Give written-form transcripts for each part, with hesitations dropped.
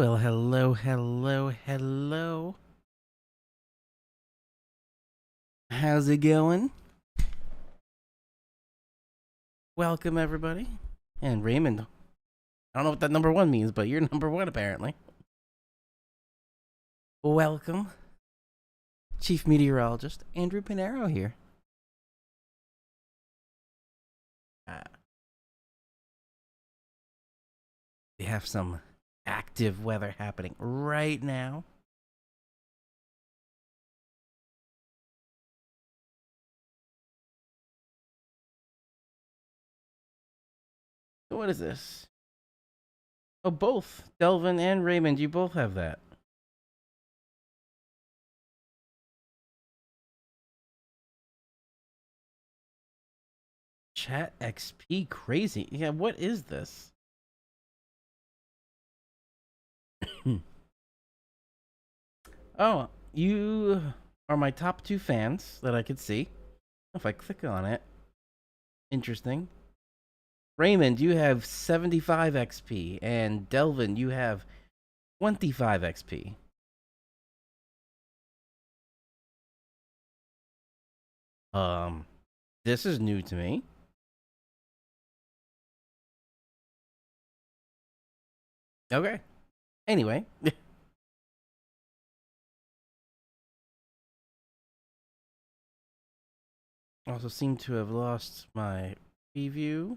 Well, hello, hello, hello. How's it going? Welcome, everybody. And Raymond, I don't know what that number one means, but you're number one, apparently. Welcome, Chief Meteorologist Andrew Pinero here. Uh, we have some active weather happening right now. What is this? Oh, both. Delvin and Raymond, you both have that. Chat XP crazy. Yeah, what is this? Oh, you are my top two fans that I could see. If I click on it, interesting. Raymond, you have 75 XP, and Delvin, you have 25 XP. This is new to me. Okay. Anyway. Also seem to have lost my preview.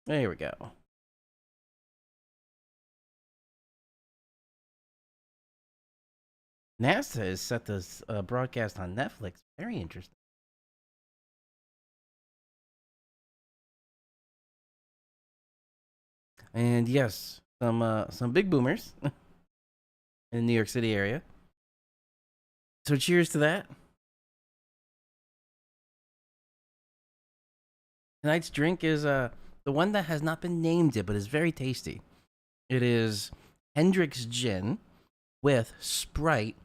There we go. NASA is set to broadcast on Netflix. Very interesting. And yes, some big boomers in the New York City area. So cheers to that. Tonight's drink is the one that has not been named yet, but is very tasty. It is Hendrick's Gin with Sprite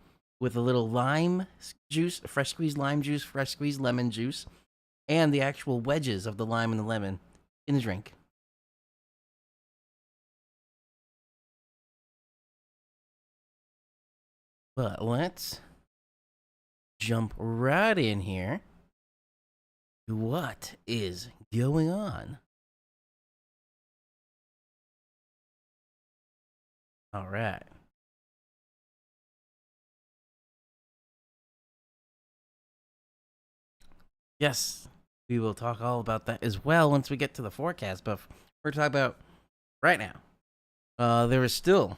with a little lime juice, fresh squeezed lime juice, fresh squeezed lemon juice, and the actual wedges of the lime and the lemon in the drink. But let's jump right in here. What is going on? All right. Yes, we will talk all about that as well once we get to the forecast. But we're talking about right now. There is still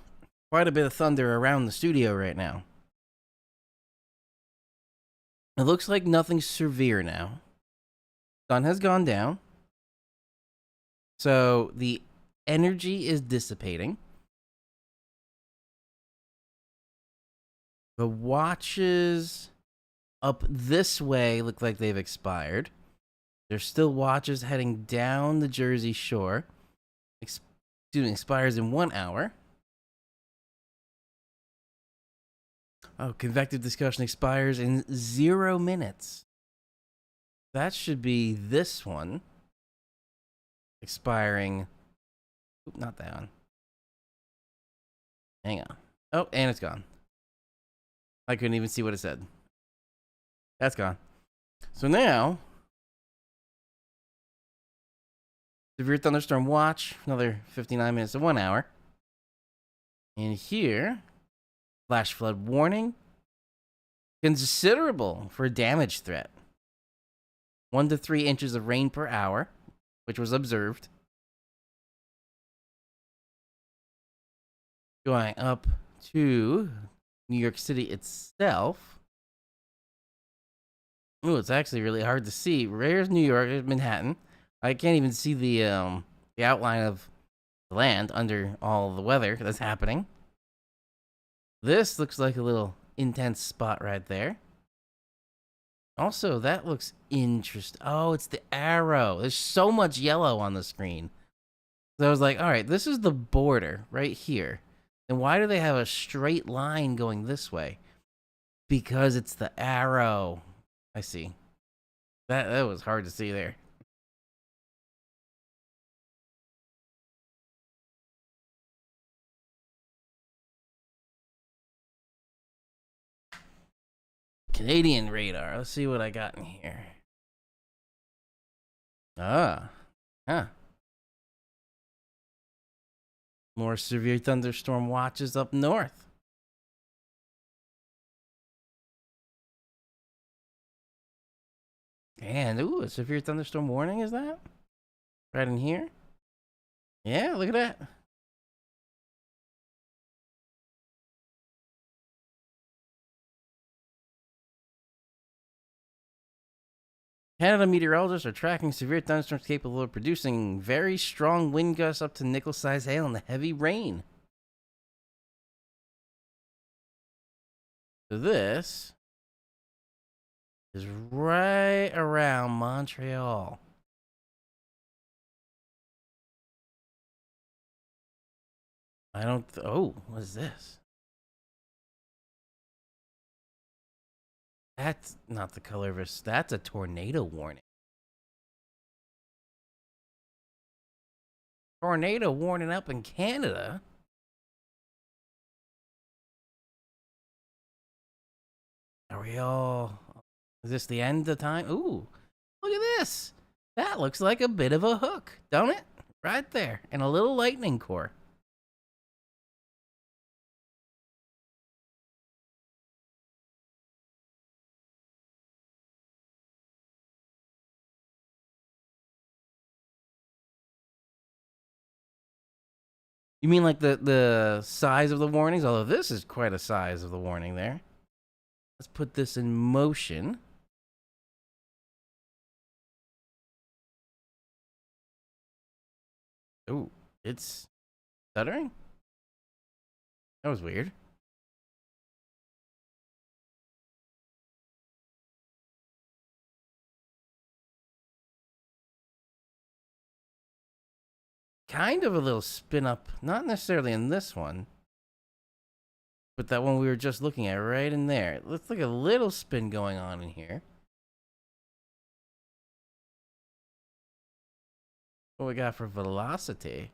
quite a bit of thunder around the studio right now. It looks like nothing severe now. Sun has gone down. So the energy is dissipating. The watches up this way look like they've expired. There's still watches heading down the Jersey Shore. Expires in 1 hour. Oh, convective discussion expires in 0 minutes. That should be this one. Expiring. Oop, not that one. Hang on. Oh, and it's gone. I couldn't even see what it said. That's gone. So now, severe thunderstorm watch, another 59 minutes to 1 hour. And here, flash flood warning, considerable for damage threat. 1 to 3 inches of rain per hour, which was observed. Going up to New York City itself. Ooh, it's actually really hard to see. Where's New York? There's Manhattan. I can't even see the outline of the land under all the weather that's happening. This looks like a little intense spot right there. Also, that looks interesting. Oh, it's the arrow. There's so much yellow on the screen. So I was like, all right, this is the border right here. And why do they have a straight line going this way? Because it's the arrow. I see. That was hard to see there. Canadian radar. Let's see what I got in here. Ah. Huh. More severe thunderstorm watches up north. And ooh, a severe thunderstorm warning is that? Right in here? Yeah, look at that. Canada meteorologists are tracking severe thunderstorms capable of producing very strong wind gusts up to nickel-sized hail and heavy rain. So this is right around Montreal. I don't. Oh, what is this? That's not the color of a. That's a tornado warning. Tornado warning up in Canada. Are we all? Is this the end of time? Ooh, look at this. That looks like a bit of a hook, don't it? Right there, and a little lightning core. You mean like the size of the warnings? Although this is quite a size of the warning there. Let's put this in motion. Ooh, it's stuttering? That was weird. Kind of a little spin up, not necessarily in this one, but that one we were just looking at right in there. Looks like a little spin going on in here. What we got for velocity?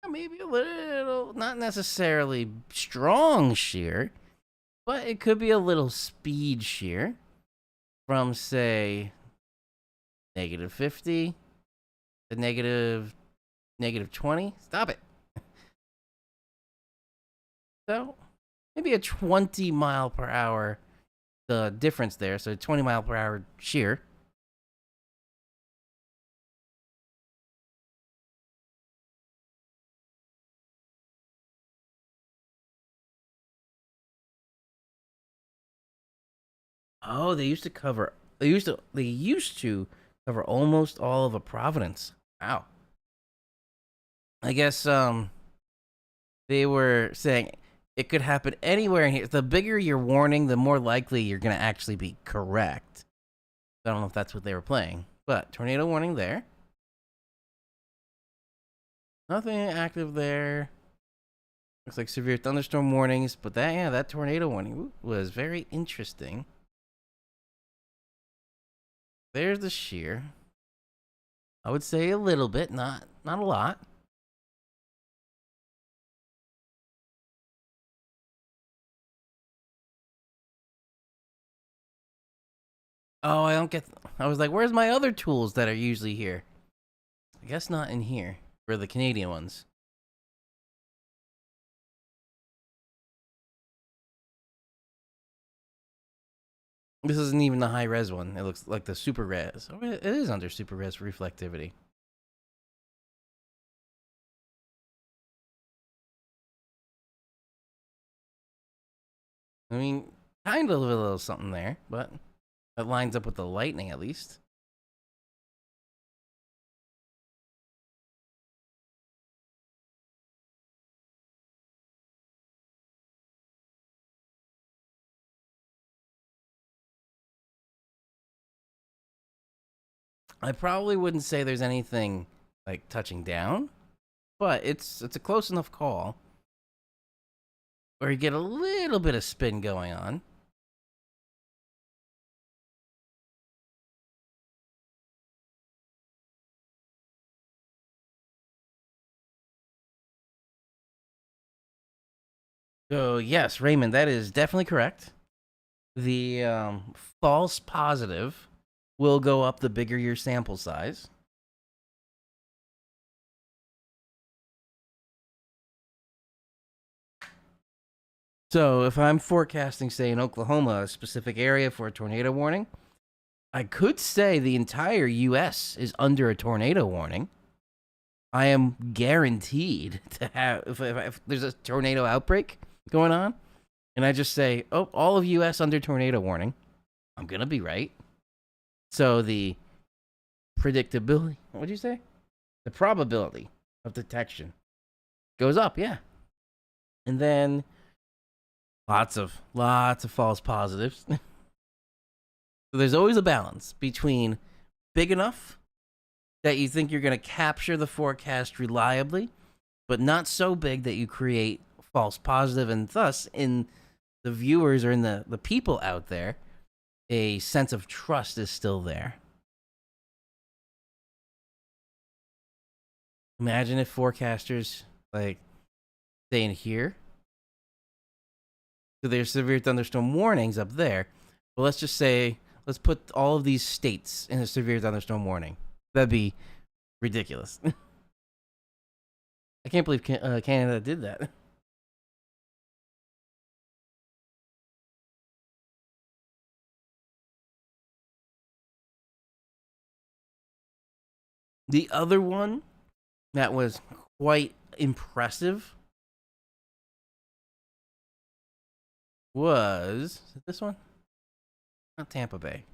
Maybe a little, not necessarily strong shear, but it could be a little speed shear from, say, -50 to -20. Stop it. So maybe a 20 mile per hour, the difference there. So 20 mile per hour shear. Oh, they used to cover almost all of a Providence. Wow. I guess they were saying it could happen anywhere in here. The bigger your warning, the more likely you're going to actually be correct. I don't know if that's what they were playing, but tornado warning there. Nothing active there. Looks like severe thunderstorm warnings, but that tornado warning was very interesting. There's the shear. I would say a little bit, not a lot. Oh, I don't get. I was like, where's my other tools that are usually here? I guess not in here for the Canadian ones. This isn't even the high res one. It looks like the super res. Oh, it is under super res reflectivity. I mean, kind of a little something there, but that lines up with the lightning at least. I probably wouldn't say there's anything like touching down, but it's a close enough call. or you get a little bit of spin going on. So, yes, Raymond, that is definitely correct. The false positive will go up the bigger your sample size. So, if I'm forecasting, say, in Oklahoma, a specific area for a tornado warning, I could say the entire U.S. is under a tornado warning. I am guaranteed to have, if there's a tornado outbreak going on, and I just say, oh, all of U.S. under tornado warning, I'm going to be right. So the predictability, what did you say? The probability of detection goes up, yeah. And then lots of false positives. So there's always a balance between big enough that you think you're going to capture the forecast reliably, but not so big that you create false positive, and thus in the viewers or in the people out there, a sense of trust is still there. Imagine if forecasters like stay in here. So there's severe thunderstorm warnings up there. But let's just say, let's put all of these states in a severe thunderstorm warning. That'd be ridiculous. I can't believe Canada did that. The other one that was quite impressive was this one? Not Tampa Bay.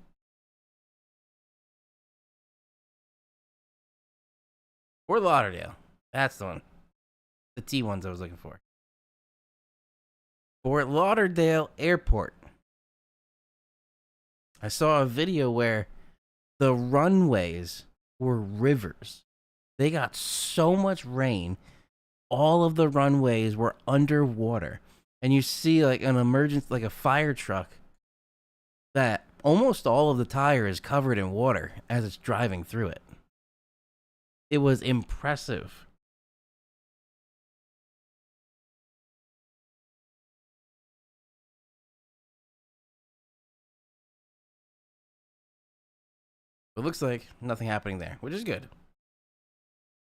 Fort Lauderdale. That's the one. The T ones I was looking for. Fort Lauderdale Airport. I saw a video where the runways were rivers. They got so much rain, all of the runways were underwater. And you see like an emergency, like a fire truck, that almost all of the tire is covered in water as it's driving through it. It was impressive. It looks like nothing happening there, which is good.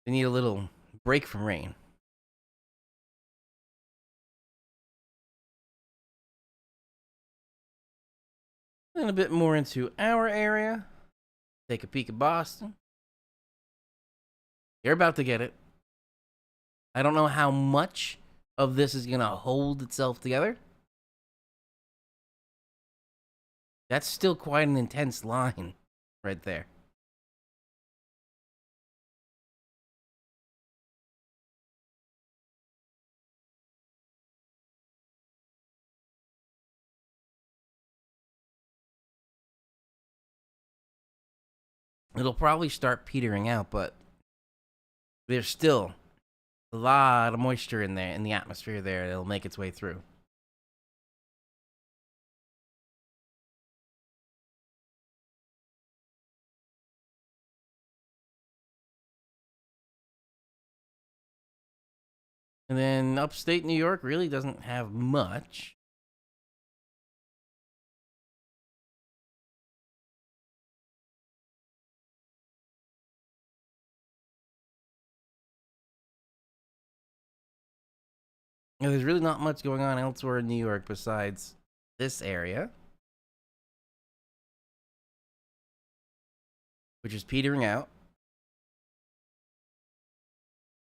They need a little break from rain. And a bit more into our area. Take a peek at Boston. You're about to get it. I don't know how much of this is going to hold itself together. That's still quite an intense line right there. It'll probably start petering out, but there's still a lot of moisture in there, in the atmosphere there. It'll make its way through. And then upstate New York really doesn't have much. There's really not much going on elsewhere in New York besides this area, which is petering out.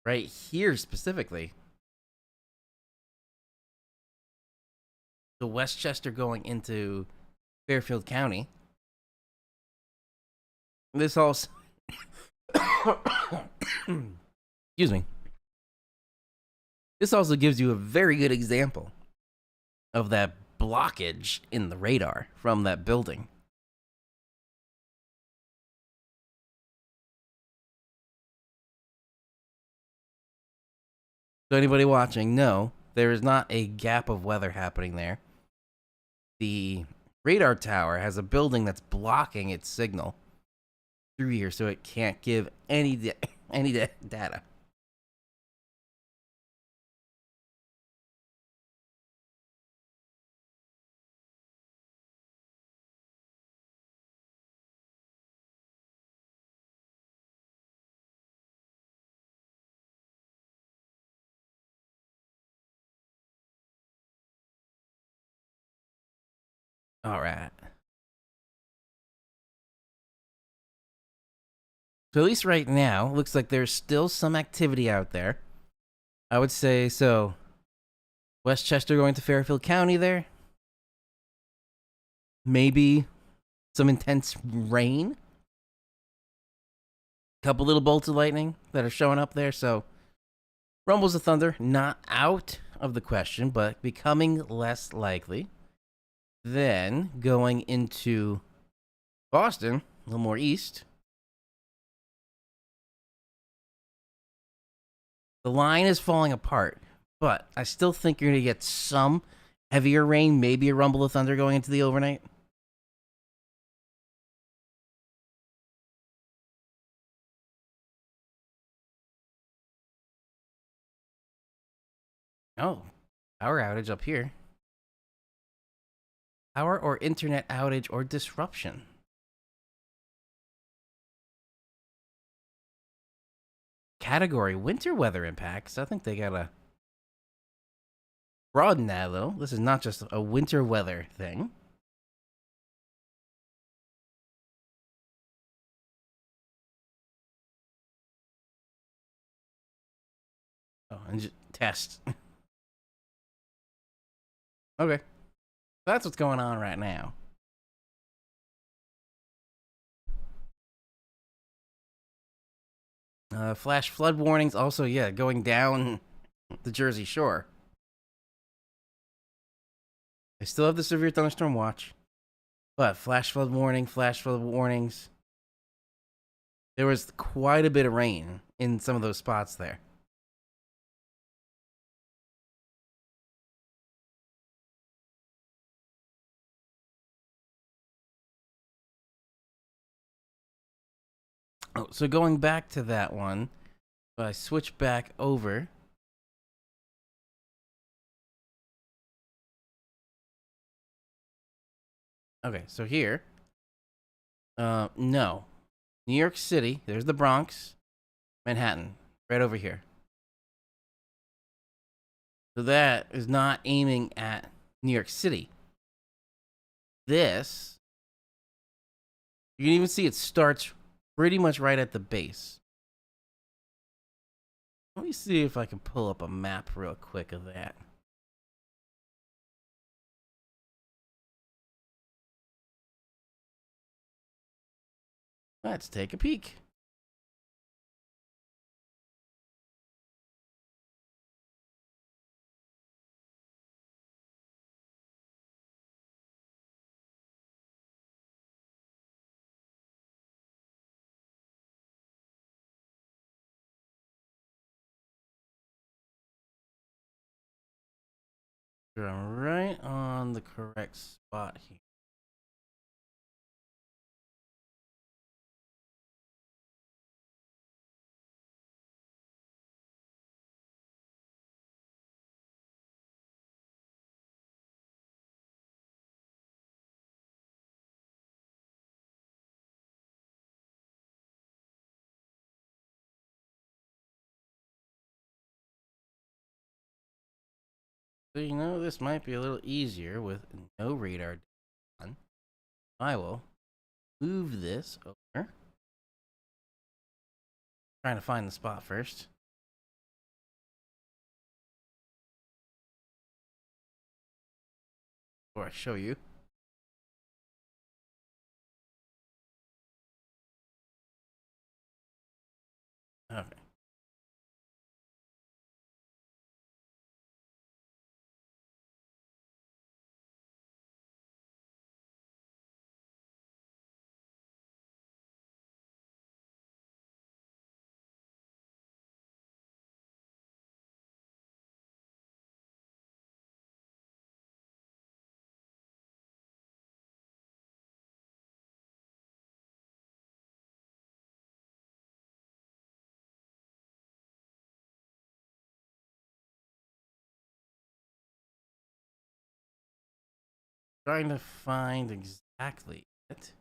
Right here specifically. The Westchester going into Fairfield County. This also excuse me. This also gives you a very good example of that blockage in the radar from that building. So anybody watching, know there is not a gap of weather happening there. The radar tower has a building that's blocking its signal through here, so it can't give any data. All right. So at least right now, looks like there's still some activity out there. I would say so. Westchester going to Fairfield County there. Maybe some intense rain. Couple little bolts of lightning that are showing up there. So rumbles of thunder not out of the question, but becoming less likely. Then going into Boston, a little more east. The line is falling apart, but I still think you're going to get some heavier rain, maybe a rumble of thunder going into the overnight. Oh, power outage up here. Power or internet outage or disruption. Category winter weather impacts. I think they gotta broaden that a little. This is not just a winter weather thing. Oh, and just test. Okay. That's what's going on right now. Flash flood warnings also, yeah, going down the Jersey Shore. They still have the severe thunderstorm watch, but flash flood warnings. There was quite a bit of rain in some of those spots there. Oh, so going back to that one, if I switch back over. Okay, so here, no, New York City. There's the Bronx, Manhattan, right over here. So that is not aiming at New York City. This, you can even see it starts pretty much right at the base. Let me see if I can pull up a map real quick of that. Let's take a peek. I'm right on the correct spot here. So you know this might be a little easier with no radar on. I will move this over. Trying to find the spot first. Before I show you. Okay. Trying to find exactly it.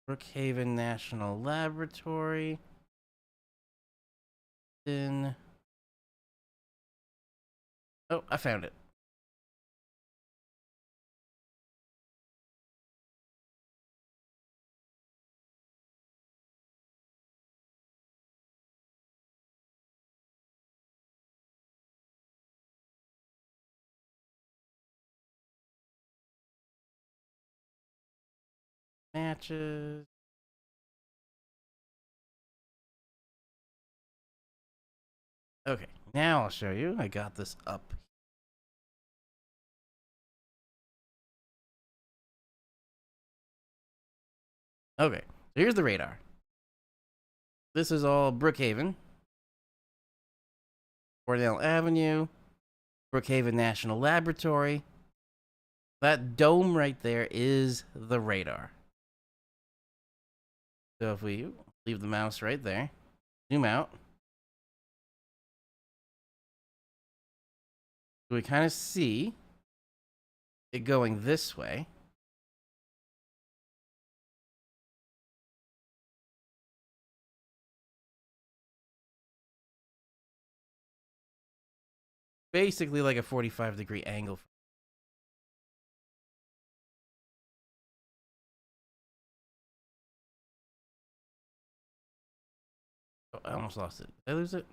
Brookhaven National Laboratory. Then. Oh, I found it. Matches. Okay, now I'll show you. I got this up. Okay, so here's the radar. This is all Brookhaven, Cornell Avenue, Brookhaven National Laboratory. That dome right there is the radar. So if we leave the mouse right there, zoom out, we kind of see it going this way. Basically like a 45-degree angle. Oh, I almost lost it. Did I lose it?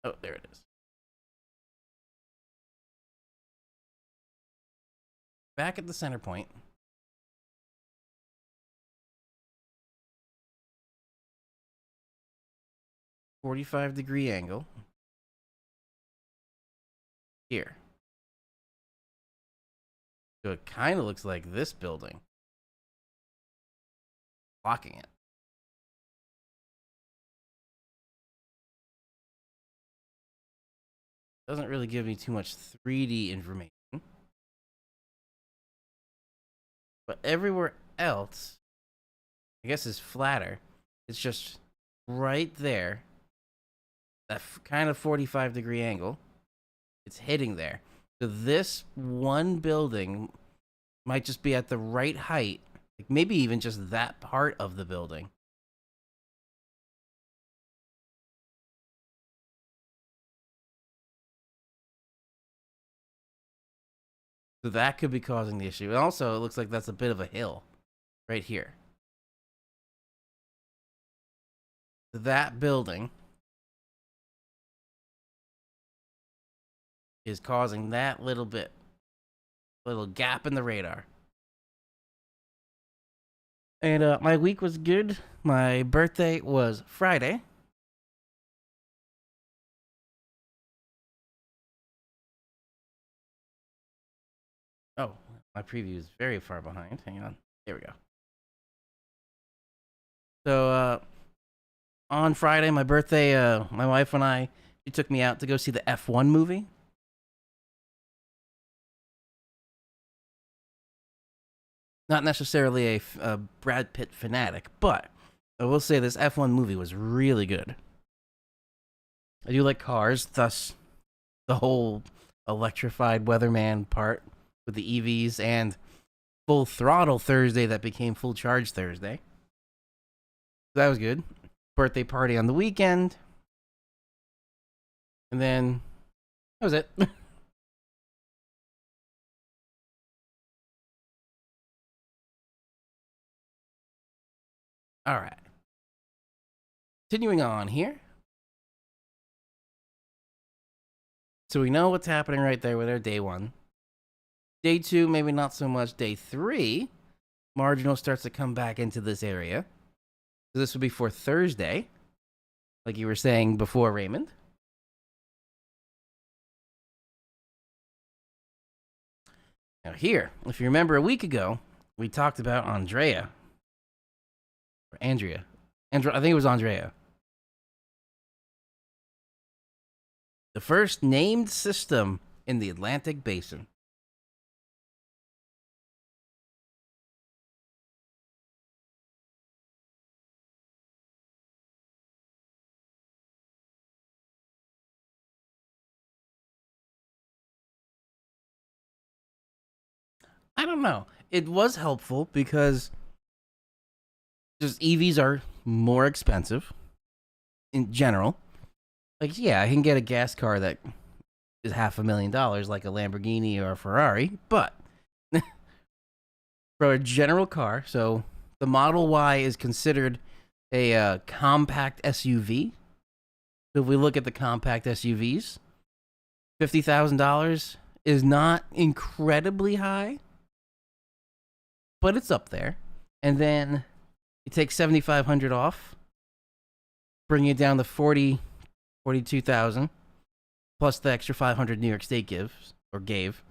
Oh, there it is. Back at the center point. .45-degree angle. Here. So it kind of looks like this building. Blocking it. Doesn't really give me too much 3D information. But everywhere else, I guess, is flatter. It's just right there. That kind of 45-degree angle. It's hitting there. So this one building might just be at the right height. Like maybe even just that part of the building. So that could be causing the issue. And also, it looks like that's a bit of a hill right here. That building is causing that little gap in the radar. And my week was good. My birthday was Friday. Oh, my preview is very far behind. Hang on. There we go. So on Friday, my birthday, my wife and I, she took me out to go see the F1 movie. Not necessarily a Brad Pitt fanatic, but I will say this F1 movie was really good. I do like cars, thus the whole electrified weatherman part with the EVs and full throttle Thursday that became full charge Thursday. That was good. Birthday party on the weekend. And then that was it. All right. Continuing on here. So we know what's happening right there with our day one. Day two, maybe not so much. Day three, marginal starts to come back into this area. So this would be for Thursday, like you were saying before, Raymond. Now here, if you remember a week ago, we talked about Andrea. Or Andrea. I think it was Andrea. The first named system in the Atlantic Basin. I don't know. It was helpful because just EVs are more expensive in general. Like, yeah, I can get a gas car that is $500,000, like a Lamborghini or a Ferrari, but for a general car, so the Model Y is considered a compact SUV. So if we look at the compact SUVs, $50,000 is not incredibly high, but it's up there. And then you take 7,500 off, bring it down to 42,000, plus the extra 500 New York State gave.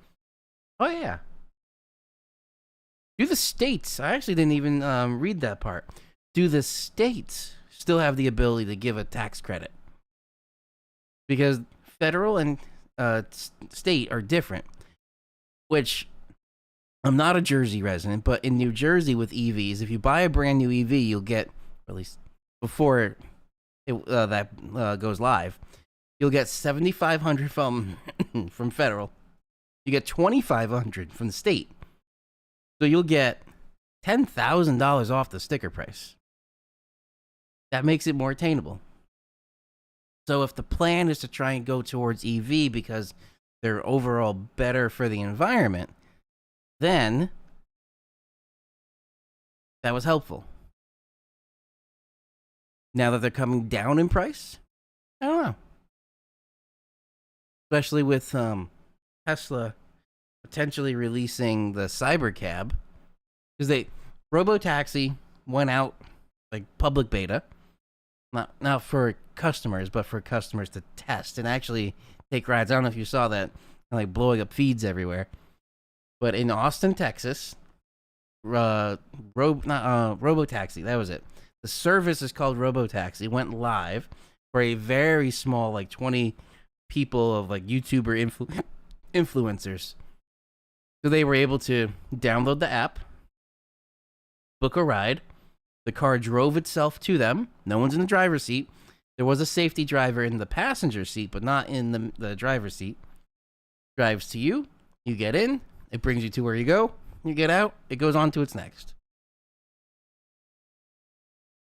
Oh yeah. Do the states? I actually didn't even read that part. Do the states still have the ability to give a tax credit? Because federal and state are different. Which I'm not a Jersey resident, but in New Jersey with EVs, if you buy a brand new EV, you'll get, or at least before that goes live, you'll get 7,500 from from federal. You get 2,500 from the state. So you'll get $10,000 off the sticker price. That makes it more attainable. So if the plan is to try and go towards EV because they're overall better for the environment, then that was helpful. Now that they're coming down in price, I don't know. Especially with Tesla potentially releasing the Cybercab, because Robotaxi went out like public beta, not for customers, but for customers to test and actually take rides. I don't know if you saw that, like blowing up feeds everywhere. But in Austin, Texas, Robotaxi, that was it. The service is called Robotaxi. Went live for a very small, like 20 people of like YouTuber influencers. So they were able to download the app, book a ride. The car drove itself to them. No one's in the driver's seat. There was a safety driver in the passenger seat, but not in the driver's seat. Drives to you. You get in. It brings you to where you go. You get out. It goes on to its next.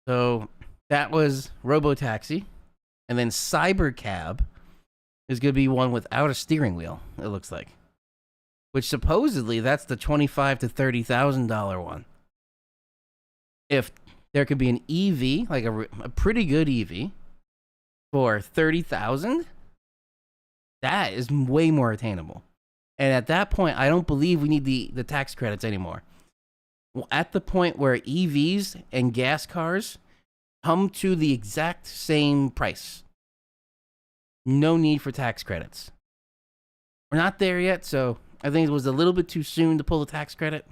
So that was Robotaxi. And then Cybercab is going to be one without a steering wheel, it looks like. Which supposedly that's the $25,000 to $30,000 one. If there could be an EV, like a pretty good EV, for $30,000, that is way more attainable. And at that point, I don't believe we need the tax credits anymore. At the point where EVs and gas cars come to the exact same price, no need for tax credits. We're not there yet, so I think it was a little bit too soon to pull the tax credit.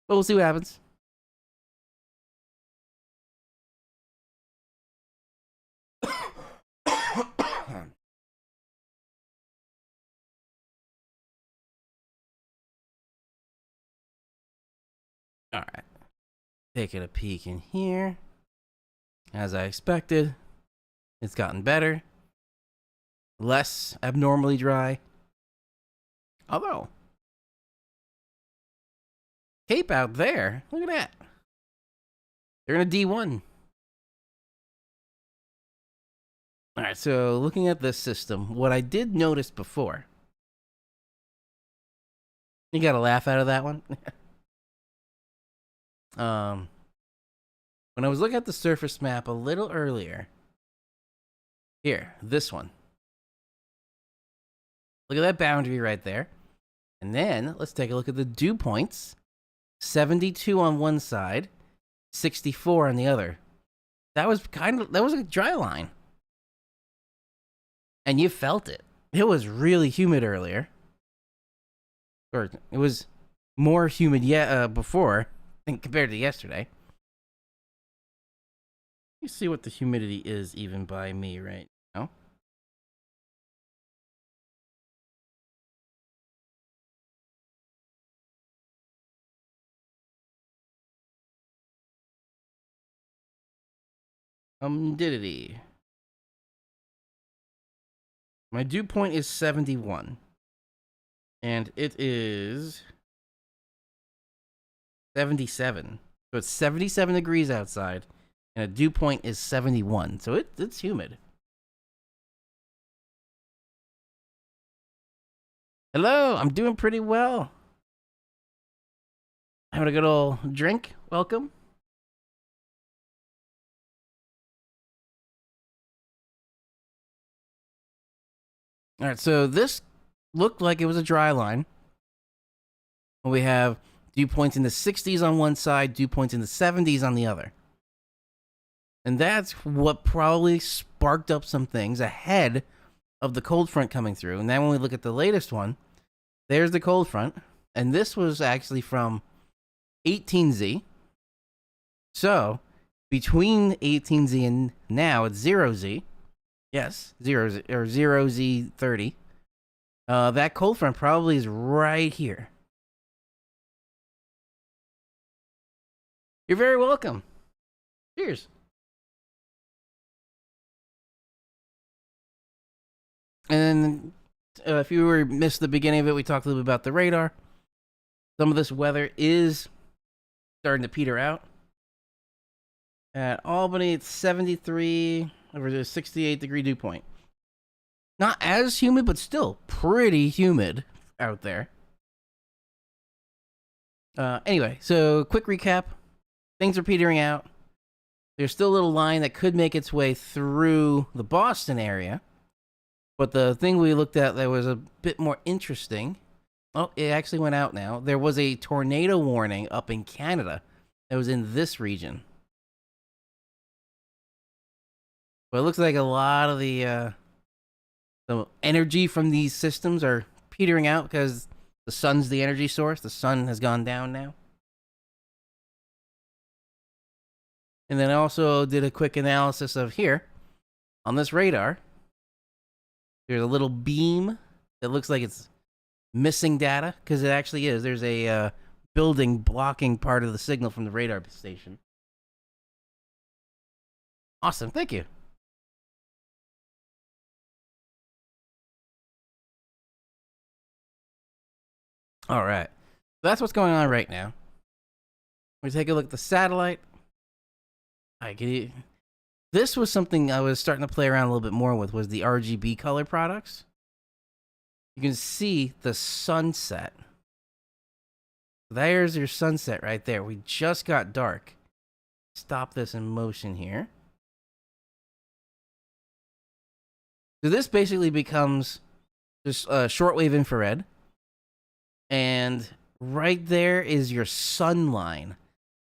But we'll see what happens. All right. Taking a peek in here. As I expected, it's gotten better. Less abnormally dry. Although, Cape out there, look at that. They're in a D1. All right, so looking at this system, what I did notice before. You got a laugh out of that one? When I was looking at the surface map a little earlier, here, this one. Look at that boundary right there. And then let's take a look at the dew points. 72 on one side, 64 on the other. That was a dry line. And you felt it. It was really humid earlier. Or it was more humid before compared to yesterday. You see what the humidity is even by me right now. Humidity. My dew point is 71. And it is 77. So it's 77 degrees outside, and a dew point is 71. So it's humid. Hello, I'm doing pretty well. Having a good old drink. Welcome. All right, so this looked like it was a dry line. We have dew points in the 60s on one side, dew points in the 70s on the other. And that's what probably sparked up some things ahead of the cold front coming through. And then when we look at the latest one, there's the cold front. And this was actually from 18Z. So between 18Z and now, it's 0Z. Yes, 0Z or 0Z30. That cold front probably is right here. You're very welcome. Cheers. And if you were missed the beginning of it, we talked a little bit about the radar. Some of this weather is starting to peter out. At Albany, it's 73 over a 68-degree dew point. Not as humid, but still pretty humid out there. Anyway, so quick recap. Things are petering out. There's still a little line that could make its way through the Boston area. But the thing we looked at that was a bit more interesting. Oh, it actually went out now. There was a tornado warning up in Canada that was in this region. But it looks like a lot of the energy from these systems are petering out because the sun's the energy source. The sun has gone down now. And then I also did a quick analysis of here on this radar. There's a little beam that looks like it's missing data because it actually is. There's a building blocking part of the signal from the radar station. Awesome. Thank you. All right. That's what's going on right now. We take a look at the satellite. This was something I was starting to play around a little bit more with, was the RGB color products. You can see the sunset. There's your sunset right there. We just got dark. Stop this in motion here. So this basically becomes just shortwave infrared. And right there is your sun line.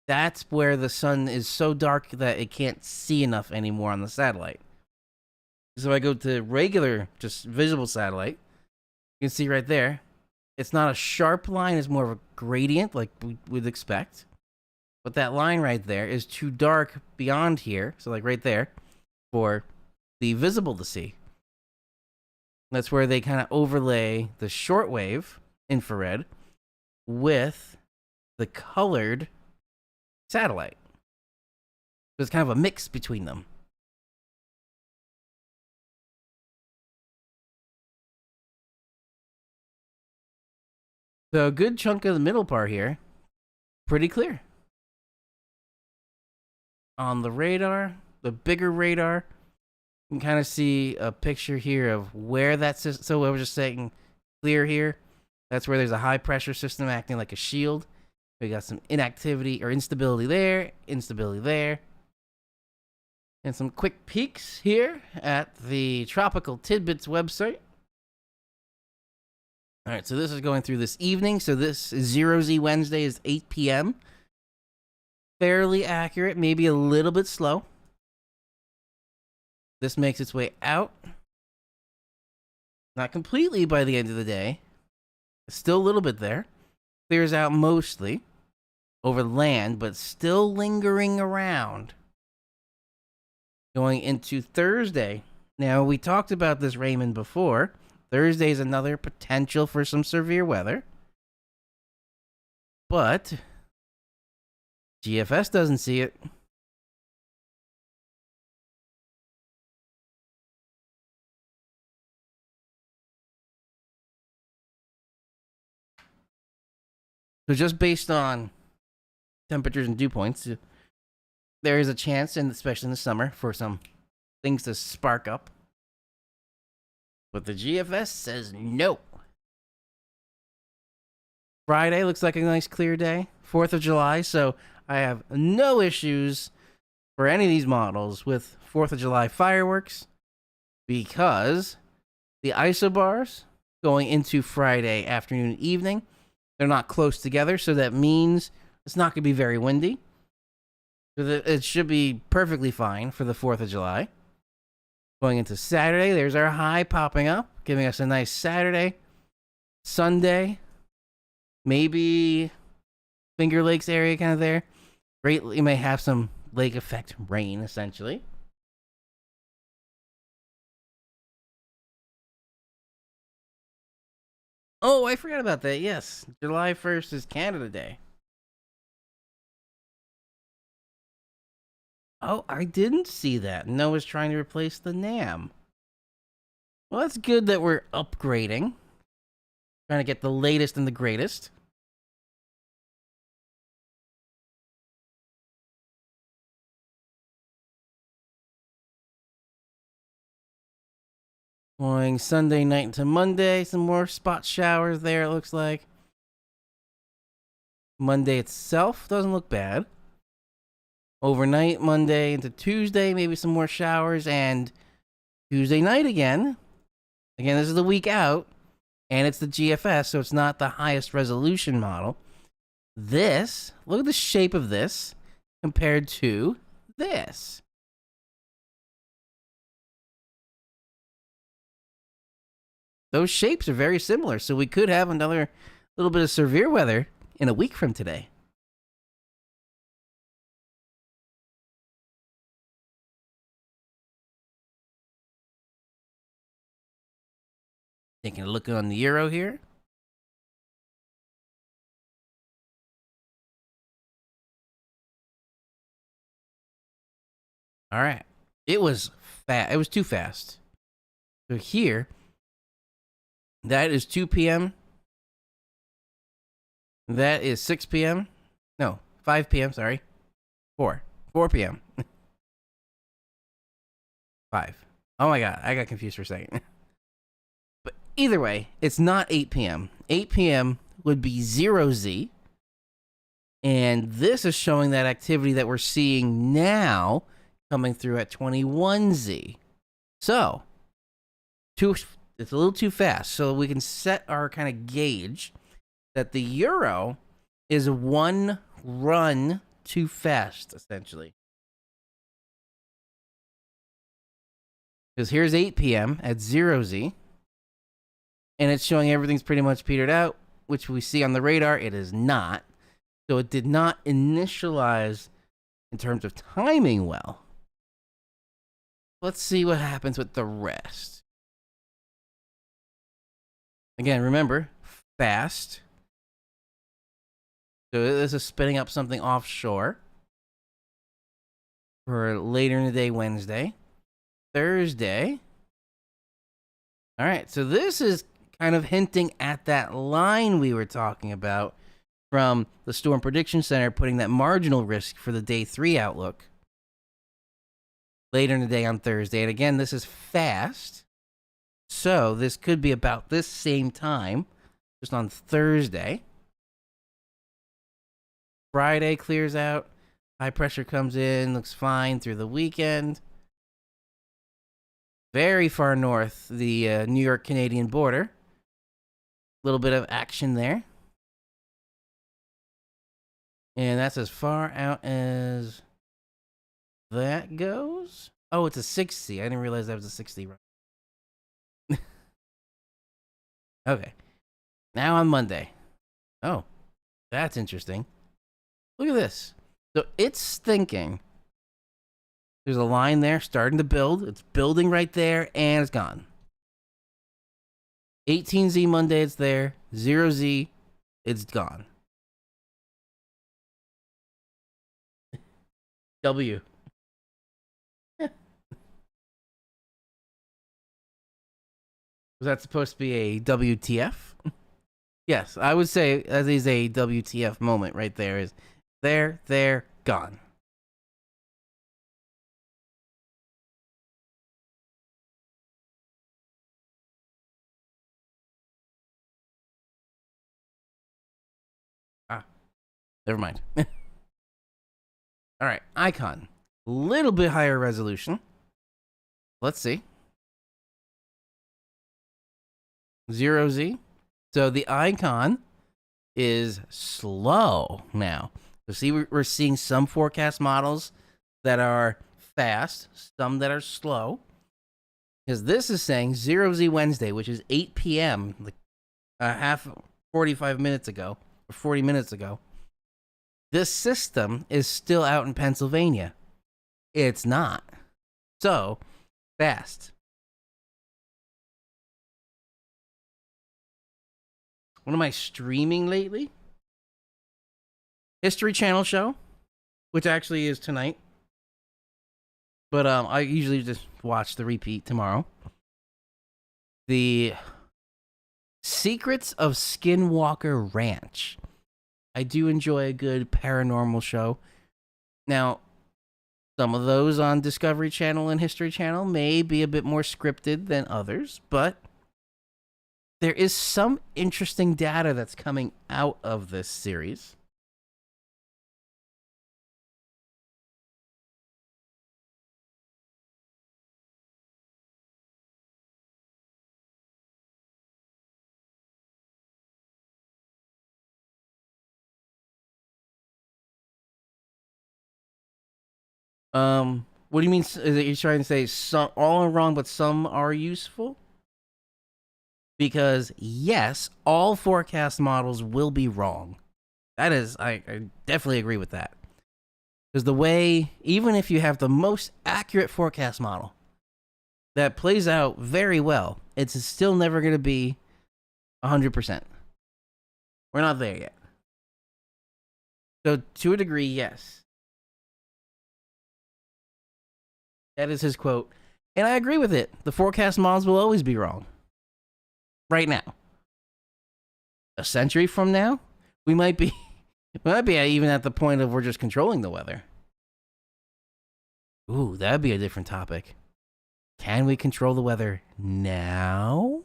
That's where the sun is so dark that it can't see enough anymore on the satellite. So I go to regular, just visible satellite. You can see right there, it's not a sharp line, it's more of a gradient like we would expect. But that line right there is too dark beyond here, so like right there, for the visible to see. That's where they kind of overlay the shortwave infrared with the colored satellite. So it's kind of a mix between them. So a good chunk of the middle part here, pretty clear. On the radar, the bigger radar, you can kind of see a picture here of where that system. So I was just saying clear here. That's where there's a high pressure system acting like a shield. We got some inactivity or instability there, and some quick peeks here at the Tropical Tidbits website. All right, so this is going through this evening. So this is 0Z Wednesday is 8 p.m. Fairly accurate, maybe a little bit slow. This makes its way out. Not completely by the end of the day. Still a little bit there. Clears out mostly over land, but still lingering around. Going into Thursday. Now, we talked about this, Raymond, before. Thursday is another potential for some severe weather. But GFS doesn't see it. So just based on temperatures and dew points, there is a chance, and especially in the summer, for some things to spark up. But the GFS says no. Friday looks like a nice clear day, 4th of July, so I have no issues for any of these models with 4th of July fireworks because the isobars going into Friday afternoon and evening, they're not close together, so that means it's not going to be very windy. So it should be perfectly fine for the 4th of July. Going into Saturday, there's our high popping up, giving us a nice Saturday. Sunday, maybe Finger Lakes area kind of there. You may have some lake effect rain, essentially. Oh, I forgot about that. Yes, July 1st is Canada Day. Oh, I didn't see that. Noah's trying to replace the NAM. Well, that's good that we're upgrading. Trying to get the latest and the greatest. Going Sunday night into Monday. Some more spot showers there, it looks like. Monday itself doesn't look bad. Overnight, Monday into Tuesday, maybe some more showers. And Tuesday night again. Again, this is the week out. And it's the GFS, so it's not the highest resolution model. This, look at the shape of this compared to this. Those shapes are very similar, so we could have another little bit of severe weather in a week from today. Taking a look on the Euro here. All right. It was fast. It was too fast. So here, that is 2 p.m. That is 6 p.m. No, 5 p.m. Sorry. 4 p.m. 5. Oh my God. I got confused for a second. But either way, it's not 8 p.m. 8 p.m. would be 0Z. And this is showing that activity that we're seeing now coming through at 21Z. So, it's a little too fast. So we can set our kind of gauge that the Euro is one run too fast, essentially. Because here's 8 p.m. at 0Z. And it's showing everything's pretty much petered out, which we see on the radar. It is not. So it did not initialize in terms of timing well. Let's see what happens with the rest. Again, remember, fast. So this is spinning up something offshore for later in the day, Wednesday. Thursday. All right, so this is kind of hinting at that line we were talking about from the Storm Prediction Center, putting that marginal risk for the day 3 outlook later in the day on Thursday. And again, this is fast. So this could be about this same time, just on Thursday. Friday clears out. High pressure comes in, looks fine through the weekend. Very far north, the New York-Canadian border. A little bit of action there. And that's as far out as that goes. Oh, it's a 6C. I didn't realize that was a 6C run. Okay. Now on Monday. Oh, that's interesting. Look at this. So it's thinking there's a line there starting to build. It's building right there, and it's gone. 18Z Monday, it's there. 0Z, it's gone. W. Was that supposed to be a WTF? Yes, I would say that is a WTF moment right there. Is they're gone. Ah, never mind. All right, icon. Little bit higher resolution. Let's see. 0Z. So the icon is slow now. So see, we're seeing some forecast models that are fast, some that are slow. Because this is saying 0Z Wednesday, which is 8 p.m., like half 45 minutes ago, or 40 minutes ago. This system is still out in Pennsylvania. It's not. So, fast. What am I streaming lately? History Channel show, which actually is tonight. But I usually just watch the repeat tomorrow. The Secrets of Skinwalker Ranch. I do enjoy a good paranormal show. Now, some of those on Discovery Channel and History Channel may be a bit more scripted than others, but there is some interesting data that's coming out of this series. What do you mean? Is it you're trying to say some all are wrong, but some are useful? Because yes, all forecast models will be wrong. That is, I definitely agree with that. Because the way, even if you have the most accurate forecast model that plays out very well, it's still never going to be 100%. We're not there yet. So, to a degree, yes. That is his quote. And I agree with it. The forecast models will always be wrong. Right now. A century from now, we might be even at the point of we're just controlling the weather. Ooh, that'd be a different topic. Can we control the weather now?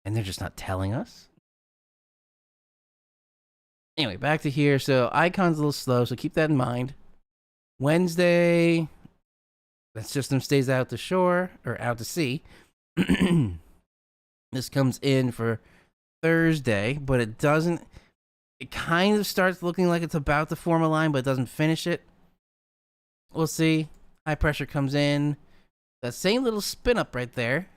And they're just not telling us? Anyway, back to here. So, icon's a little slow, so keep that in mind. Wednesday, that system stays out to shore, or out to sea. This comes in for Thursday, but it doesn't. It kind of starts looking like it's about to form a line, but it doesn't finish it. We'll see. High pressure comes in. That same little spin up right there.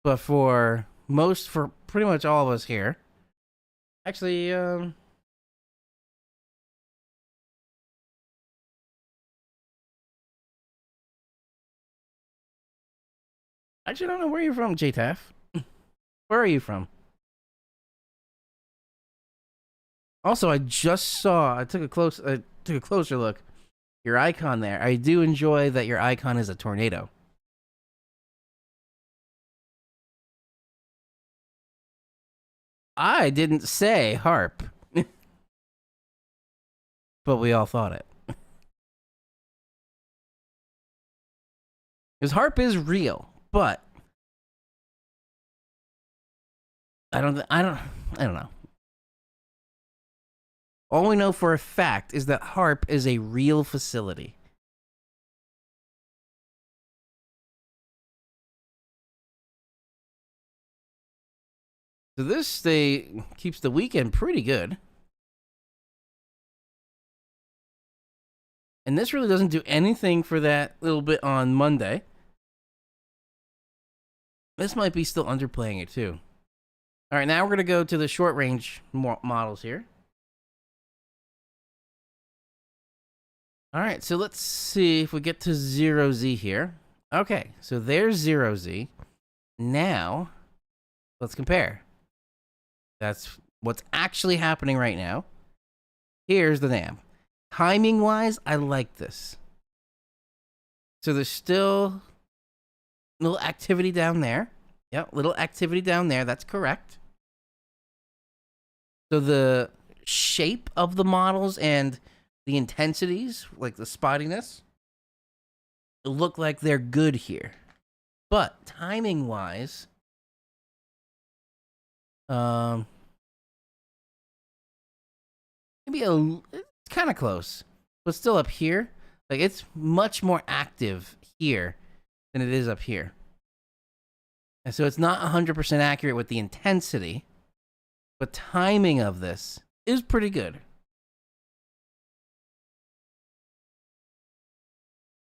But for pretty much all of us here. Actually, I actually don't know where you're from, JTAF. Where are you from? Also, I took a closer look. Your icon there. I do enjoy that your icon is a tornado. I didn't say harp. But we all thought it. Because harp is real, but I don't know. All we know for a fact is that harp is a real facility. So this keeps the weekend pretty good. And this really doesn't do anything for that little bit on Monday. This might be still underplaying it too. All right, now we're going to go to the short range models here. All right, so let's see if we get to 0Z here. Okay, so there's 0Z. Now, let's compare. That's what's actually happening right now. Here's the NAM. Timing-wise, I like this. So there's still Little activity down there. Yep, little activity down there. That's correct. So the shape of the models and the intensities, like the spottiness, look like they're good here. But timing wise, maybe it's kind of close, but still up here. Like it's much more active here than it is up here. And so it's not 100% accurate with the intensity, but timing of this is pretty good.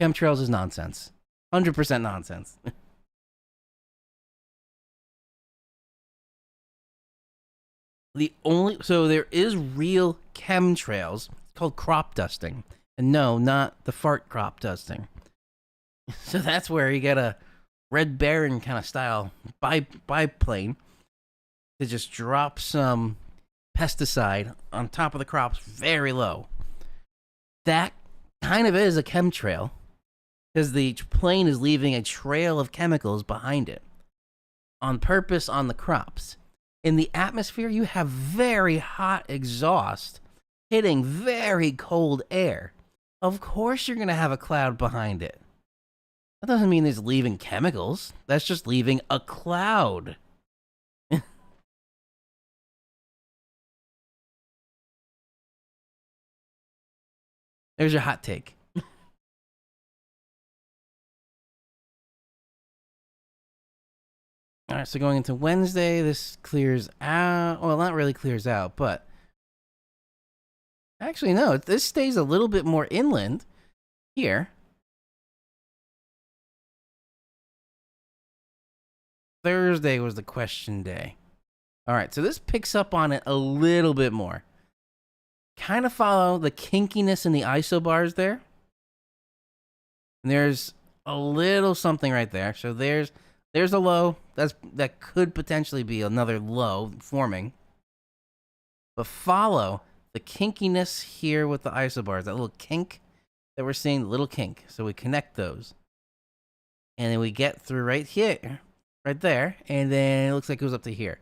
Chemtrails is nonsense. 100% nonsense. So there is real chemtrails. It's called crop dusting. And no, not the fart crop dusting. So that's where you get a Red Baron kind of style biplane to just drop some pesticide on top of the crops very low. That kind of is a chemtrail because the plane is leaving a trail of chemicals behind it on purpose on the crops. In the atmosphere, you have very hot exhaust hitting very cold air. Of course, you're going to have a cloud behind it. That doesn't mean it's leaving chemicals. That's just leaving a cloud. There's your hot take. All right, so going into Wednesday, this clears out. Well, not really clears out, but actually, no, this stays a little bit more inland here. Thursday was the question day. All right, so this picks up on it a little bit more. Kind of follow the kinkiness in the isobars there. And there's a little something right there. So there's a low. That could potentially be another low forming. But follow the kinkiness here with the isobars. That little kink that we're seeing, the little kink. So we connect those. And then we get through right here. Right there. And then it looks like it goes up to here.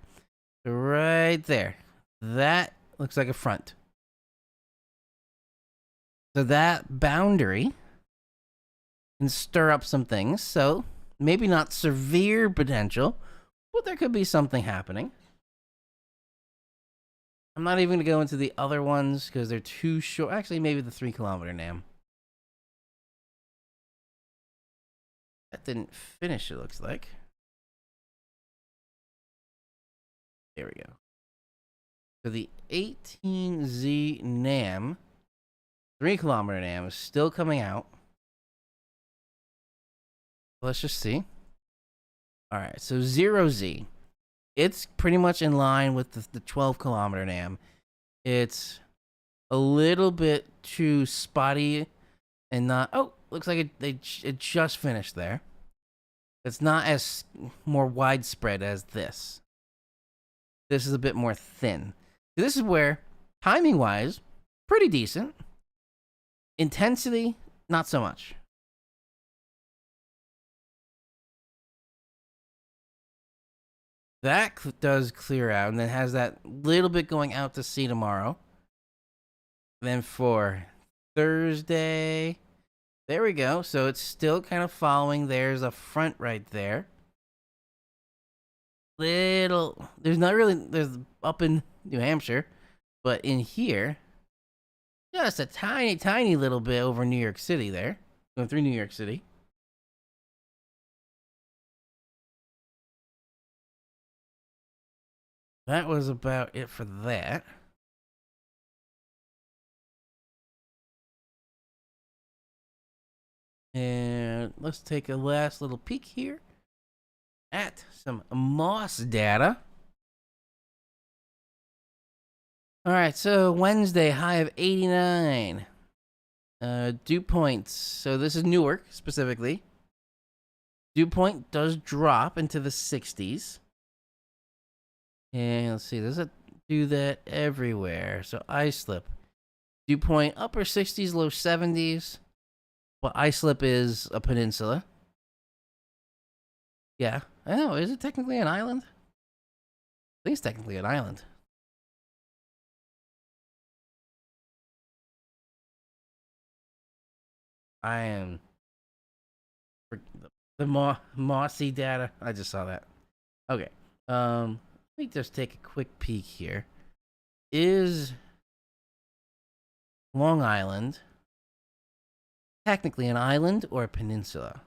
So right there. That looks like a front. So that boundary can stir up some things. So maybe not severe potential, but there could be something happening. I'm not even going to go into the other ones because they're too short. Actually, maybe the 3 kilometer NAM. That didn't finish, it looks like. There we go. So the 18Z NAM, 3 kilometer NAM, is still coming out. Let's just see. All right, so 0Z. It's pretty much in line with the 12 kilometer NAM. It's a little bit too spotty and not. Oh, looks like it just finished there. It's not as more widespread as this. This is a bit more thin. So this is where, timing wise, pretty decent. Intensity, not so much. That does clear out and then has that little bit going out to sea tomorrow. Then for Thursday, there we go. So it's still kind of following. There's a front right there. There's not really, there's up in New Hampshire, but in here, just a tiny, tiny little bit over New York City there. Going through New York City. That was about it for that. And let's take a last little peek here at some Moss data. All right, so Wednesday, high of 89. Dew points. So this is Newark specifically. Dew point does drop into the 60s. And let's see, does it do that everywhere? So islip. Dew point upper 60s, low 70s. Well, islip is a peninsula. Yeah, I know. Is it technically an island? I think it's technically an island. I am the mossy data. I just saw that. Okay. Let me just take a quick peek here. Is Long Island technically an island or a peninsula?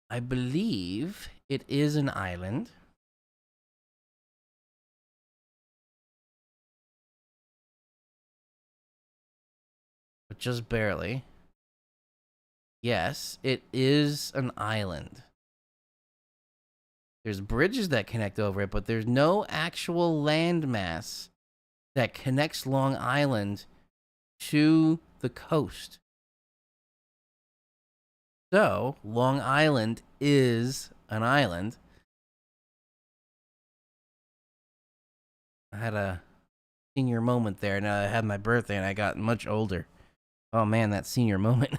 I believe it is an island. But just barely. Yes, it is an island. There's bridges that connect over it, but there's no actual landmass that connects Long Island to the coast. So, Long Island is an island. I had a senior moment there. Now I had my birthday and I got much older. Oh man, that senior moment.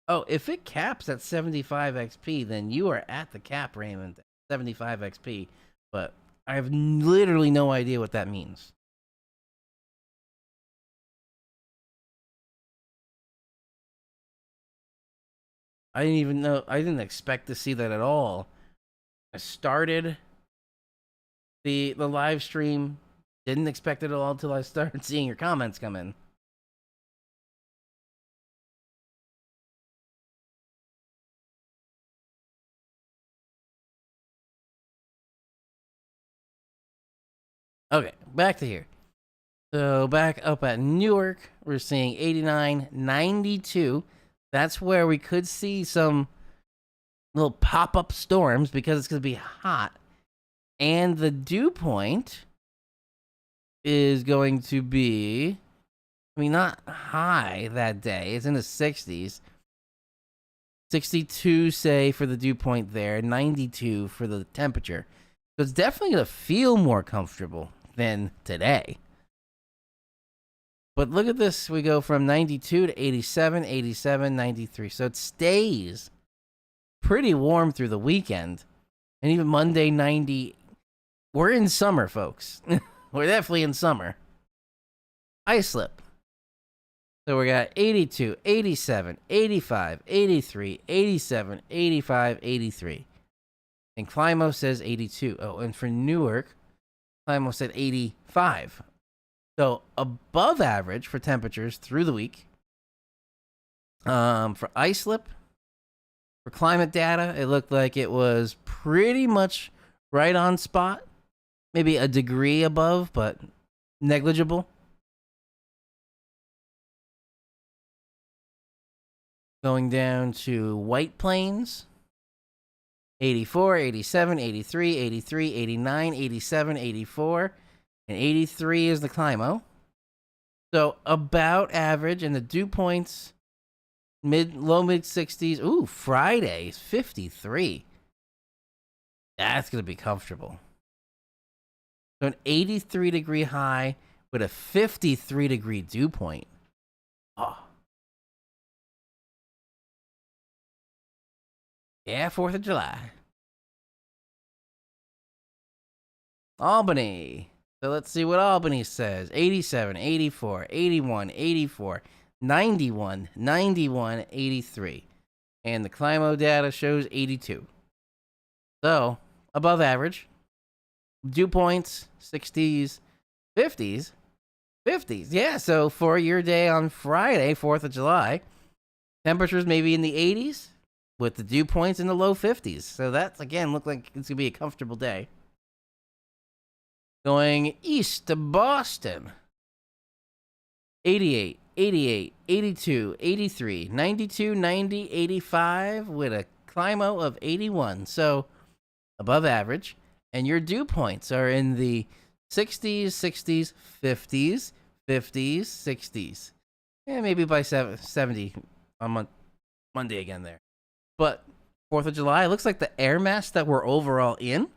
Oh, if it caps at 75 XP, then you are at the cap, Raymond. 75 XP. But I have literally no idea what that means. I didn't even know. I didn't expect to see that at all. I started the live stream. Didn't expect it at all until I started seeing your comments come in. Okay, back to here. So back up at Newark, we're seeing 89, 92. That's where we could see some little pop-up storms because it's going to be hot. And the dew point is going to be, I mean, not high that day. It's in the 60s. 62, say, for the dew point there. 92 for the temperature. So it's definitely going to feel more comfortable than today. But look at this. We go from 92 to 87, 87, 93. So it stays pretty warm through the weekend. And even Monday, 90. We're in summer, folks. We're definitely in summer. Islip. So we got 82, 87, 85, 83, 87, 85, 83. And Climo says 82. Oh, and for Newark, Climo said 85. So above average for temperatures through the week. For Islip, for climate data, it looked like it was pretty much right on spot. Maybe a degree above, but negligible. Going down to White Plains. 84, 87, 83, 83, 89, 87, 84. And 83 is the Climo. So about average, and the dew points low mid 60s. Ooh, Friday is 53. That's gonna be comfortable. So an 83 degree high with a 53 degree dew point. Oh. Yeah, 4th of July. Albany. So let's see what Albany says. 87, 84, 81, 84, 91, 91, 83. And the Climo data shows 82. So, above average. Dew points, 60s, 50s. 50s. Yeah, so for your day on Friday, 4th of July, temperatures maybe in the 80s with the dew points in the low 50s. So that's, again, look like it's going to be a comfortable day. Going east to Boston. 88, 88, 82, 83, 92, 90, 85 with a Climo of 81. So above average. And your dew points are in the 60s, 60s, 50s, 50s, 60s. Yeah, maybe by 70 on Monday again there. But 4th of July, it looks like the air mass that we're overall in,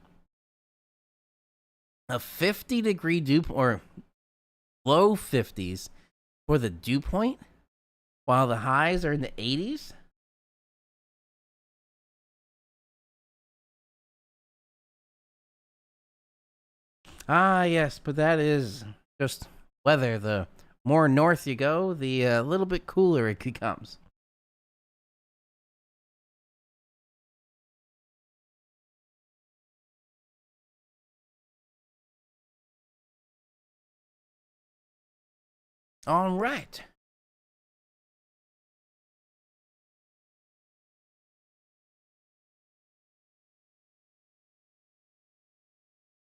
a 50-degree dew, or low 50s for the dew point, while the highs are in the 80s. Ah, yes, but that is just weather. The more north you go, the little bit cooler it becomes. All right.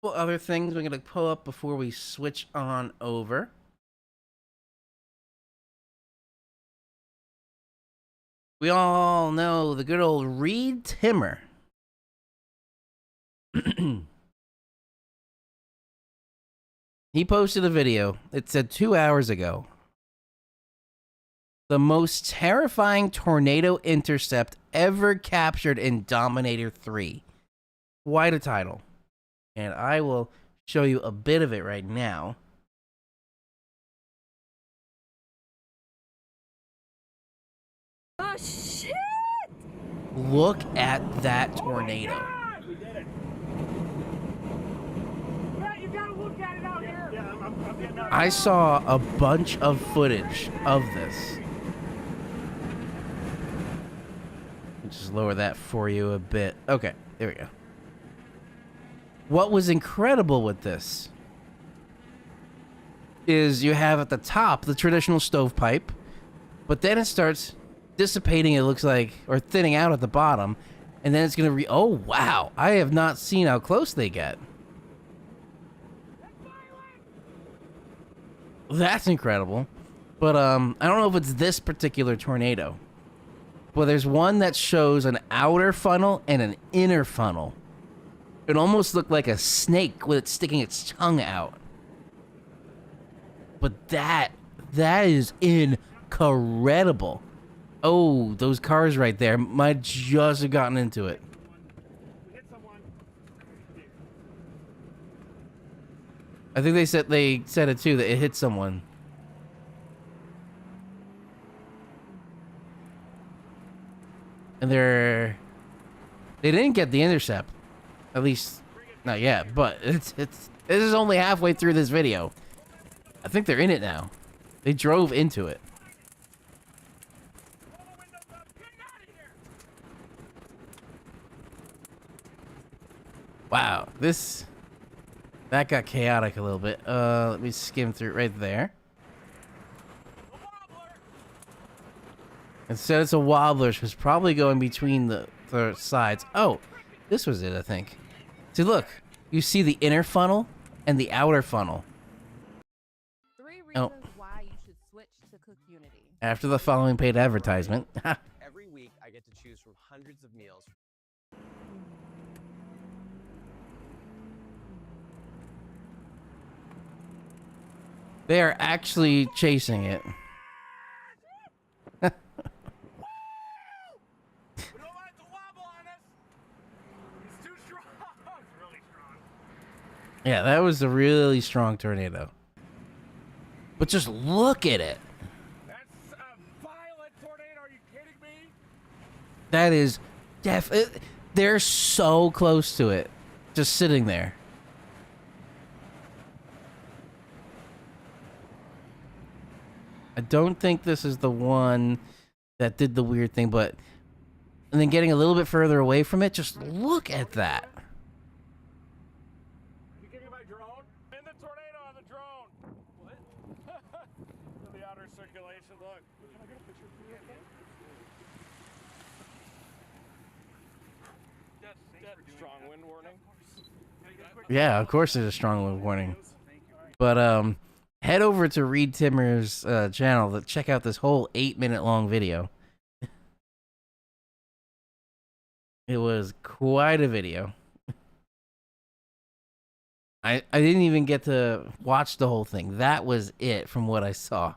Well, other things we're going to pull up before we switch on over. We all know the good old Reed Timmer. He posted a video. It said 2 hours ago. The most terrifying tornado intercept ever captured in Dominator 3. Quite a title. And I will show you a bit of it right now. Oh, shit! Look at that tornado. We did it. Yeah, you gotta look at it out here. Yeah, I'm getting out. I saw a bunch of footage of this. Just lower that for you a bit. Okay, there we go. What was incredible with this is you have at the top the traditional stovepipe, but then it starts dissipating, it looks like, or thinning out at the bottom, and then it's gonna oh wow, I have not seen how close they get. That's incredible. But I don't know if it's this particular tornado. Well, there's one that shows an outer funnel and an inner funnel. It almost looked like a snake with it sticking its tongue out. But that is incredible. Oh, those cars right there might just have gotten into it. I think they said it too, that it hit someone. And they didn't get the intercept. At least not yet, but this is only halfway through this video. I think they're in it now. They drove into it. Wow, that got chaotic a little bit. Let me skim through it right there. Instead, it's a wobbler. It's probably going between the sides. Oh, this was it, I think. See, look. You see the inner funnel and the outer funnel. 3 reasons why you should switch to Cook Unity. After the following paid advertisement. Every week, I get to choose from hundreds of meals. They are actually chasing it. Yeah, that was a really strong tornado. But just look at it. That's a violent tornado. Are you kidding me? That is they're so close to it. Just sitting there. I don't think this is the one that did the weird thing, but and then getting a little bit further away from it, just look at that. You give me my drone? In the tornado on the drone. What? In the outer circulation. Look. Can I get a picture for you? That's strong wind warning. Yeah, of course there's a strong wind warning. But head over to Reed Timmer's channel to check out this whole 8-minute long video. It was quite a video. I didn't even get to watch the whole thing. That was it from what I saw.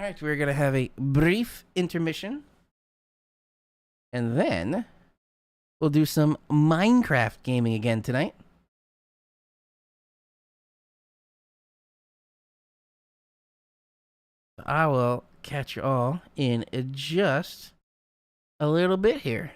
All right, we're going to have a brief intermission. And then we'll do some Minecraft gaming again tonight. I will catch you all in just a little bit here.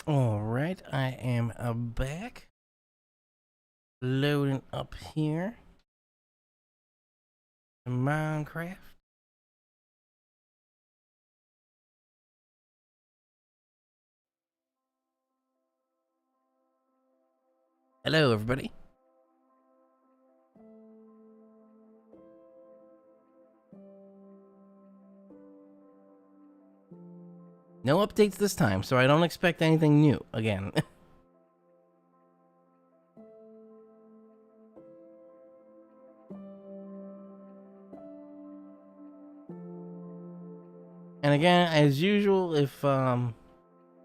All right, I am back. Loading up here. Minecraft. Hello, everybody. No updates this time, so I don't expect anything new again. And again, as usual, if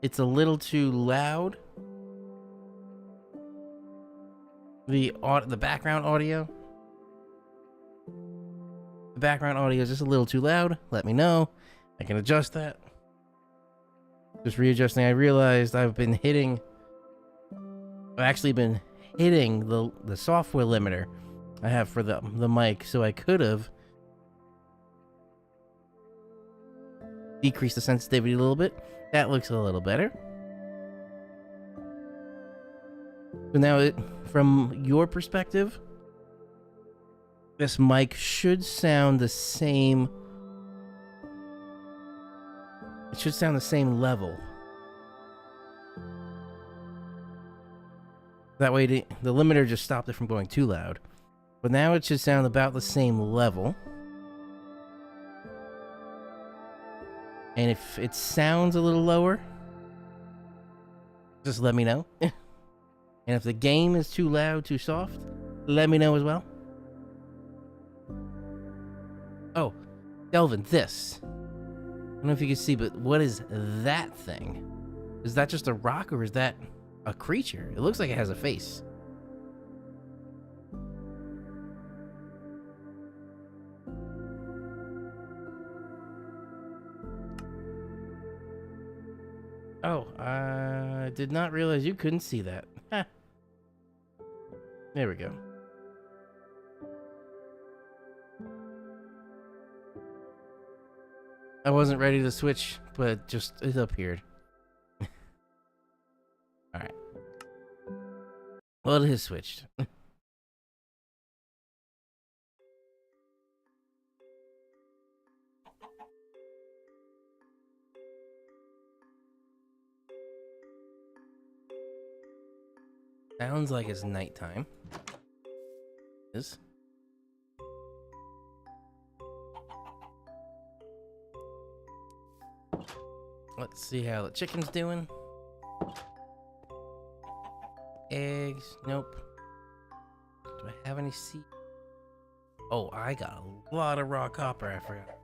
it's a little too loud, the background audio is just a little too loud, let me know. I can adjust that. Just readjusting. I realized I've actually been hitting the software limiter I have for the mic, so I could have decreased the sensitivity a little bit. That looks a little better. So now, from your perspective, this mic should sound the same. It should sound the same level. That way, the limiter just stopped it from going too loud. But now it should sound about the same level. And if it sounds a little lower, just let me know. And if the game is too loud, too soft, let me know as well. Oh, Delvin, this. I don't know if you can see, but what is that thing? Is that just a rock or is that a creature? It looks like it has a face. Oh, I did not realize you couldn't see that. There we go. I wasn't ready to switch, but it appeared. Alright. Well, it has switched. Sounds like it's nighttime. Is. Let's see how the chicken's doing. Eggs, nope. Do I have any seeds? Oh, I got a lot of raw copper, I forgot.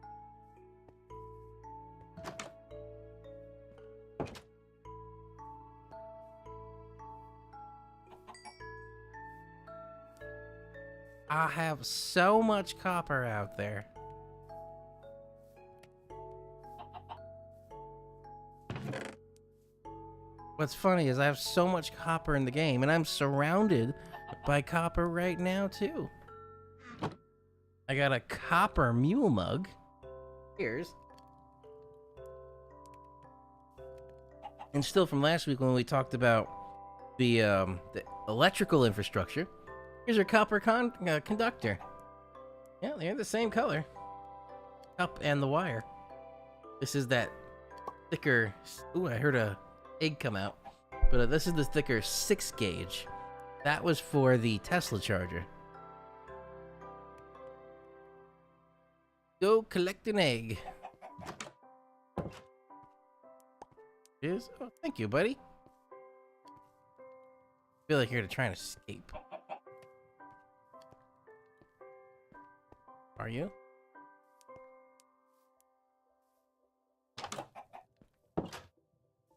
I have so much copper out there. What's funny is I have so much copper in the game, and I'm surrounded by copper right now, too. I got a copper mule mug. Here's. And still from last week when we talked about the electrical infrastructure, here's our copper conductor. Yeah, they're the same color. Cup and the wire. This is that thicker... Ooh, I heard a egg come out. But this is the thicker 6 gauge. That was for the Tesla charger. Go collect an egg. Is oh, thank you, buddy. I feel like you're trying to escape. Are you?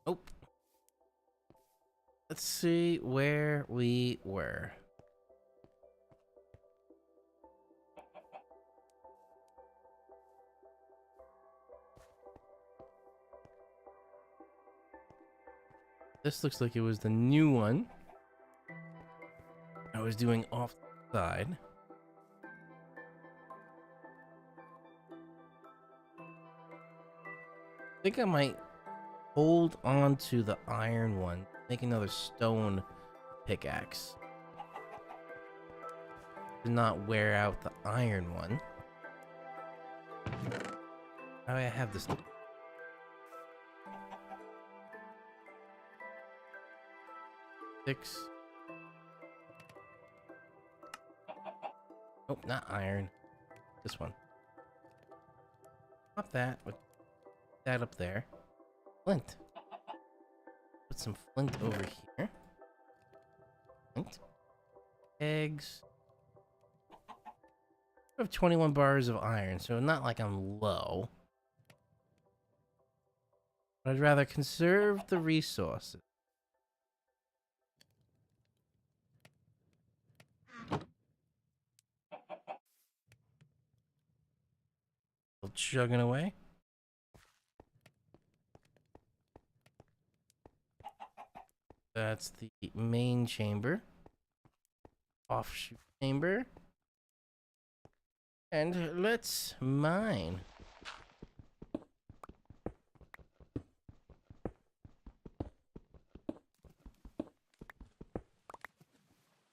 Nope. Let's see where we were. This looks like it was the new one I was doing off the side. I think I might hold on to the iron one. Make another stone pickaxe. Do not wear out the iron one. Oh, I have this. Six. Oh, not iron. This one. Pop that. Put that up there. Flint. Put some flint over here. Flint. Eggs. I have 21 bars of iron, so not like I'm low. But I'd rather conserve the resources. Still chugging away. That's the main chamber. Offshoot chamber. And let's mine.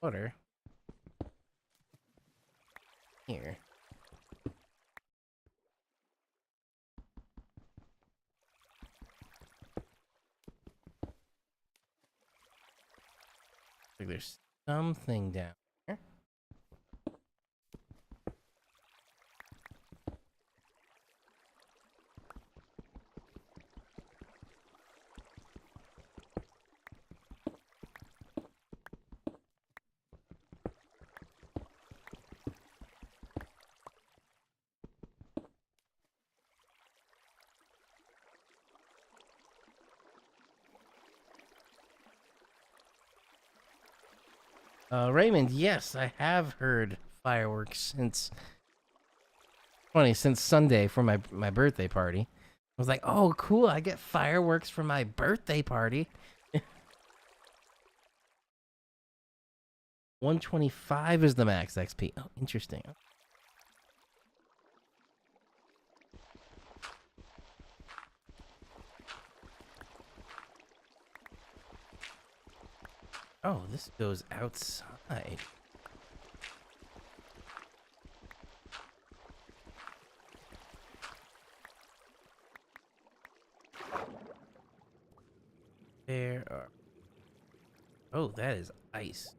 Water. Here. Like there's something down here. Raymond, yes, I have heard fireworks since since Sunday for my birthday party. I was like, oh, cool, I get fireworks for my birthday party. 125 is the max XP. Oh, interesting. Oh, this goes outside. There are... Oh, that is ice.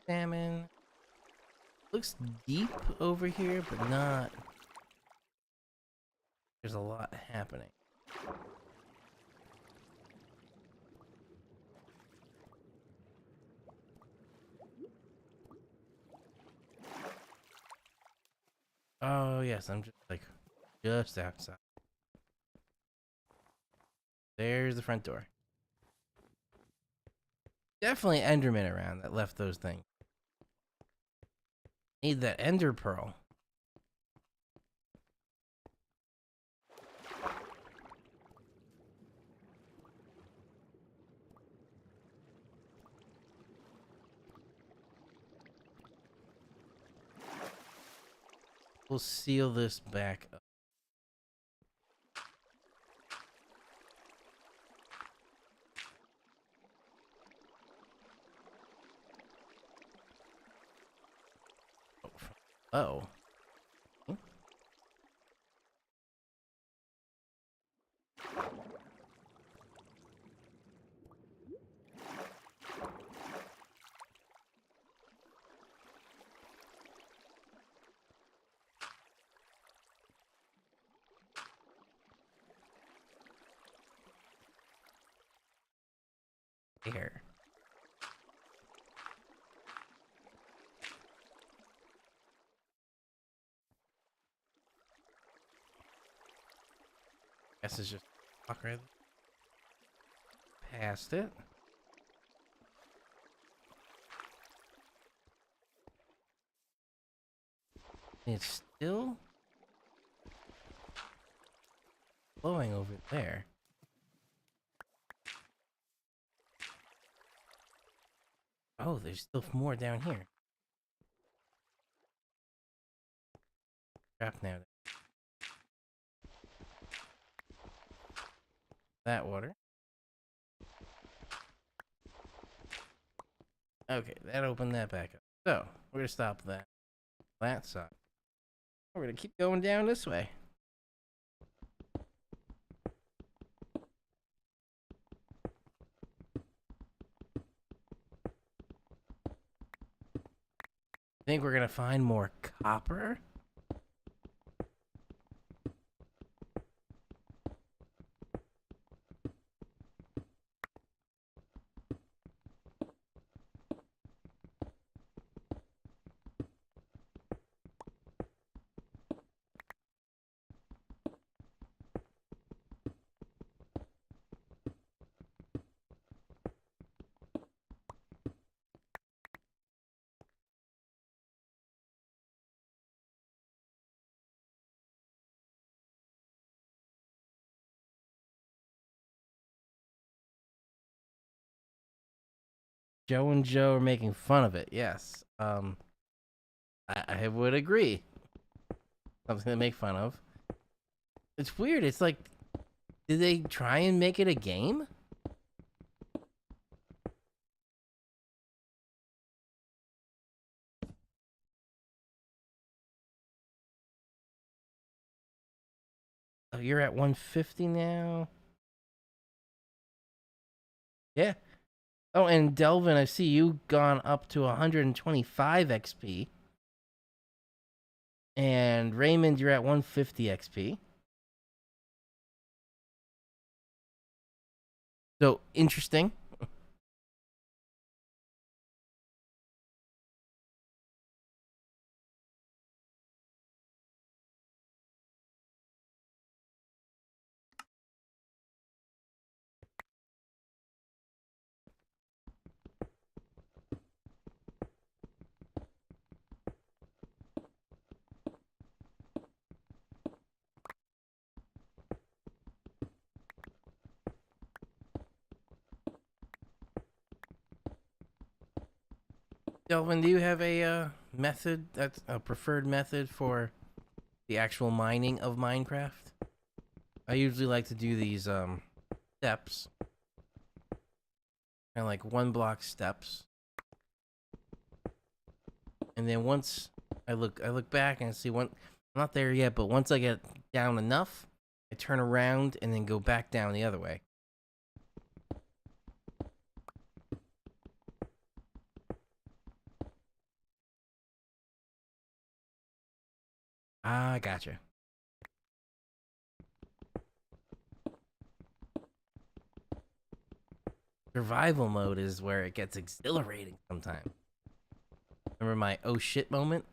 Salmon. Looks deep over here, but not... There's a lot happening. Oh, yes, I'm just outside. There's the front door. Definitely Enderman around that left those things. Need that Ender Pearl. We'll seal this back up. Oh. Here. Guess it's just walk right past it. It's still flowing over there. Oh, there's still more down here. Crap now. That water. Okay, that opened that back up. So, we're gonna stop that side. We're gonna keep going down this way. Think we're gonna find more copper? Joe and Joe are making fun of it. Yes. I would agree. Something to make fun of. It's weird. It's like, did they try and make it a game? Oh, you're at 150 now. Yeah. Oh, and Delvin, I see you gone up to 125 XP. And Raymond, you're at 150 XP. So, interesting. Delvin, do you have a method, that's a preferred method for the actual mining of Minecraft? I usually like to do these steps. Kind of like 1 block steps. And then once I look back and I see I'm not there yet, but once I get down enough, I turn around and then go back down the other way. Ah, gotcha. Survival mode is where it gets exhilarating sometimes. Remember my oh shit moment?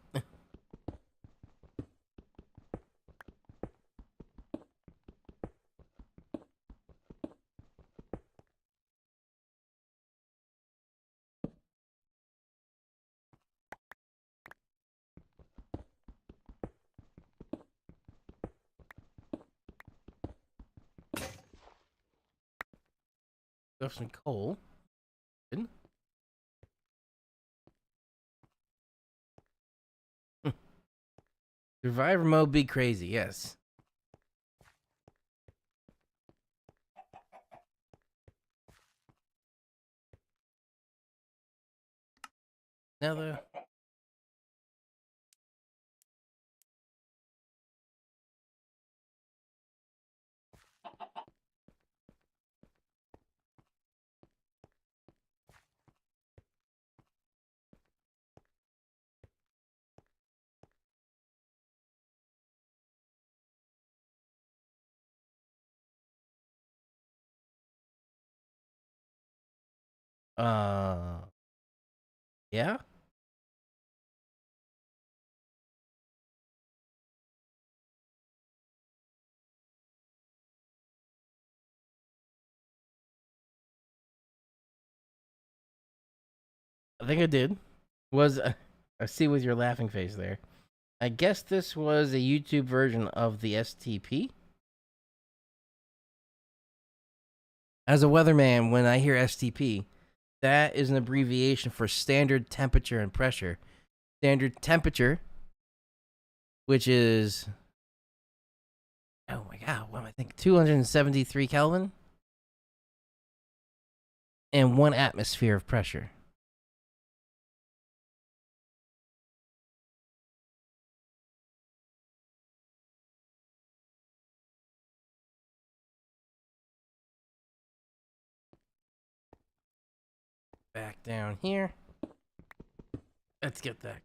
Got some coal. Good. Survivor mode be crazy, yes. Now the yeah? I think I did. Was I see with your laughing face there. I guess this was a YouTube version of the STP. As a weatherman, when I hear STP, That is an abbreviation for standard temperature and pressure. Standard temperature, which is, oh my god, what am I thinking? 273 Kelvin and 1 atmosphere of pressure. Back down here. Let's get that.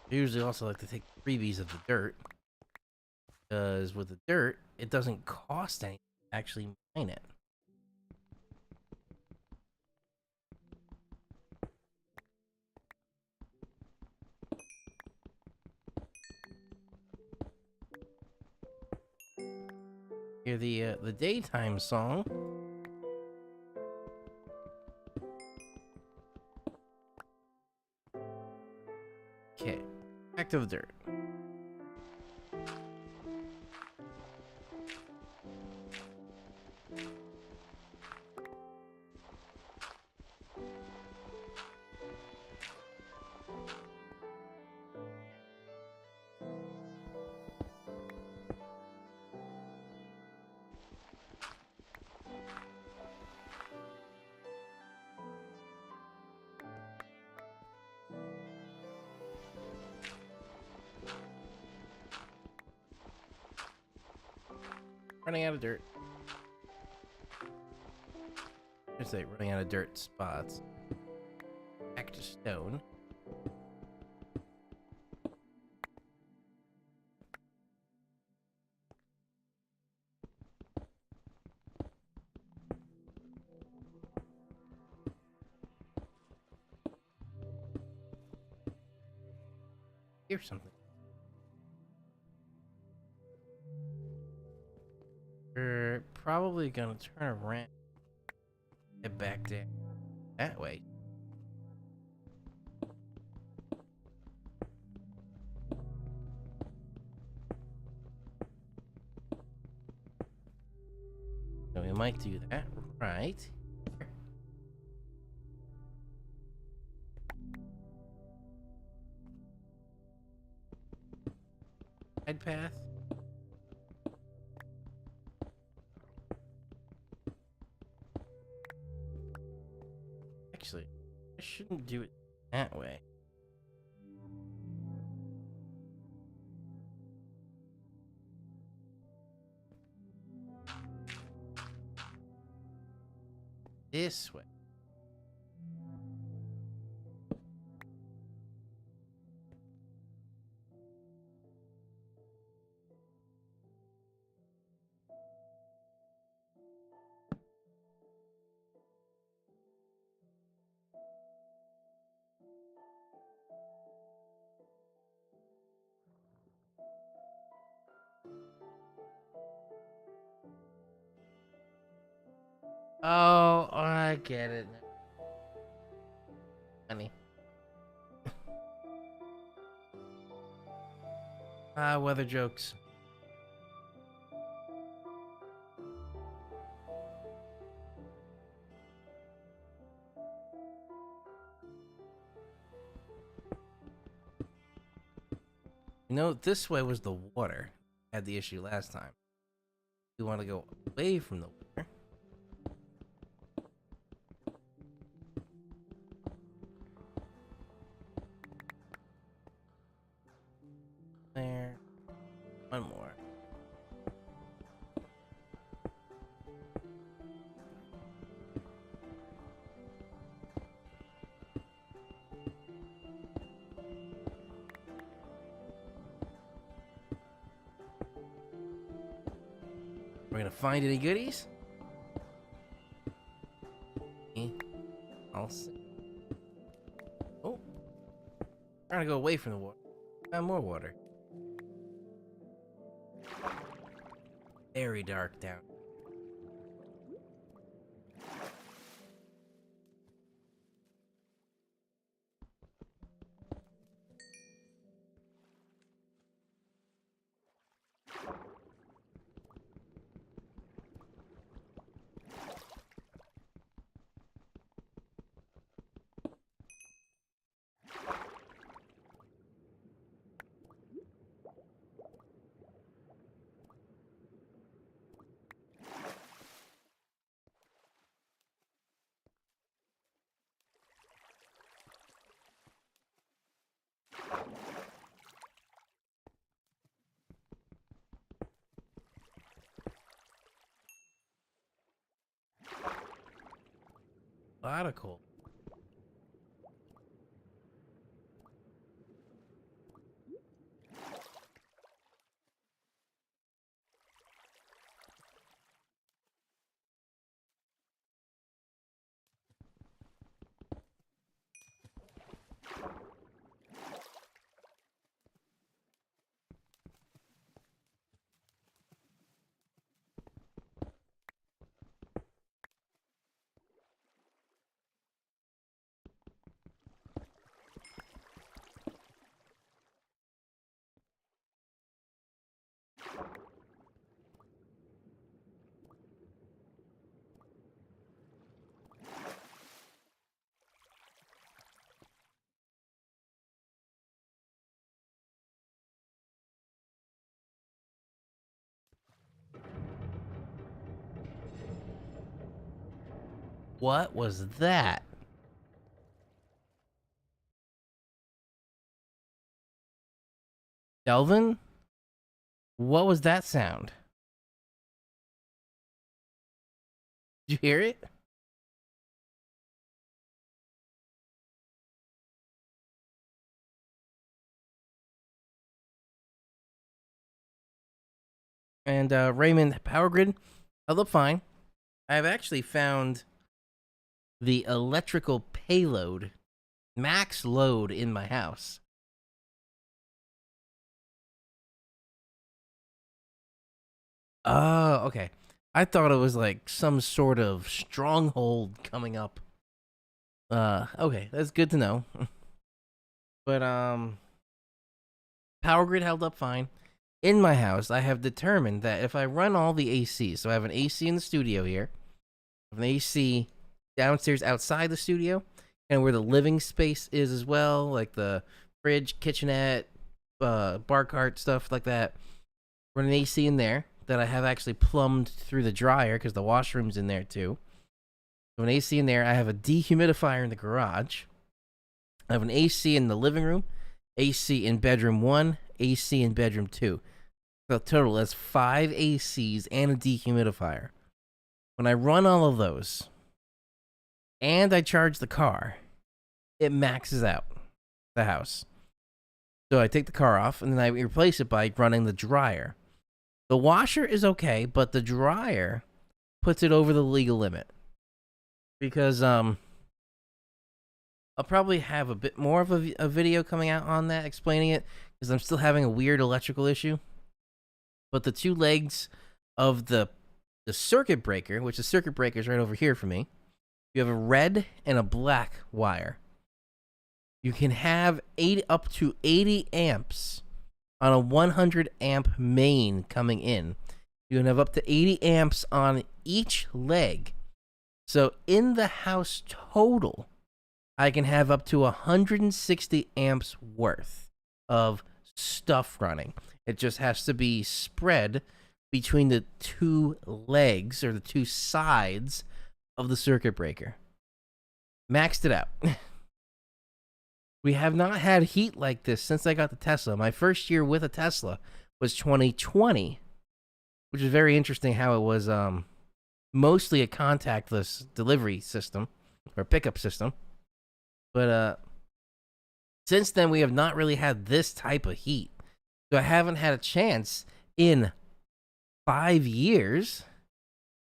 I usually also like to take freebies of the dirt, because with the dirt, it doesn't cost anything to actually mine it. Hear the daytime song. Okay, back to the dirt. Running out of dirt. Just like running out of dirt spots. Back to stone. Here's something. We're probably gonna turn around. Head back down that way. So we might do that, right? Side path. Actually, I shouldn't do it that way. This way. Oh, I get it. Honey. Weather jokes. You know, this way was the water. Had the issue last time. We want to go away from the water. There. One more. We're gonna find any goodies? I'll see. Oh. Trying to go away from the water. More water. Very dark down. A lot of coal. What was that? Delvin? What was that sound? Did you hear it? And Raymond, power grid held up fine. I've actually found the electrical payload max load in my house. Oh, okay. I thought it was like some sort of stronghold coming up. Okay, that's good to know. But power grid held up fine. In my house, I have determined that if I run all the AC, so I have an AC in the studio here, I have an AC downstairs outside the studio, and where the living space is as well, like the fridge, kitchenette, bar cart, stuff like that. Run an AC in there that I have actually plumbed through the dryer because the washroom's in there too. So an AC in there. I have a dehumidifier in the garage. I have an AC in the living room, AC in bedroom 1, AC in bedroom 2. So total, that's 5 ACs and a dehumidifier. When I run all of those and I charge the car, it maxes out the house. So I take the car off and then I replace it by running the dryer. The washer is okay, but the dryer puts it over the legal limit. Because I'll probably have a bit more of a video coming out on that explaining it, because I'm still having a weird electrical issue. But the two legs of the circuit breaker, which the circuit breaker is right over here for me, you have a red and a black wire. You can have up to 80 amps on a 100 amp main coming in. You can have up to 80 amps on each leg. So in the house total, I can have up to 160 amps worth of stuff running. It just has to be spread between the two legs or the two sides of the circuit breaker. Maxed it out. We have not had heat like this since I got the Tesla. My first year with a Tesla was 2020, which is very interesting how it was mostly a contactless delivery system or pickup system. But since then, we have not really had this type of heat. So I haven't had a chance in 5 years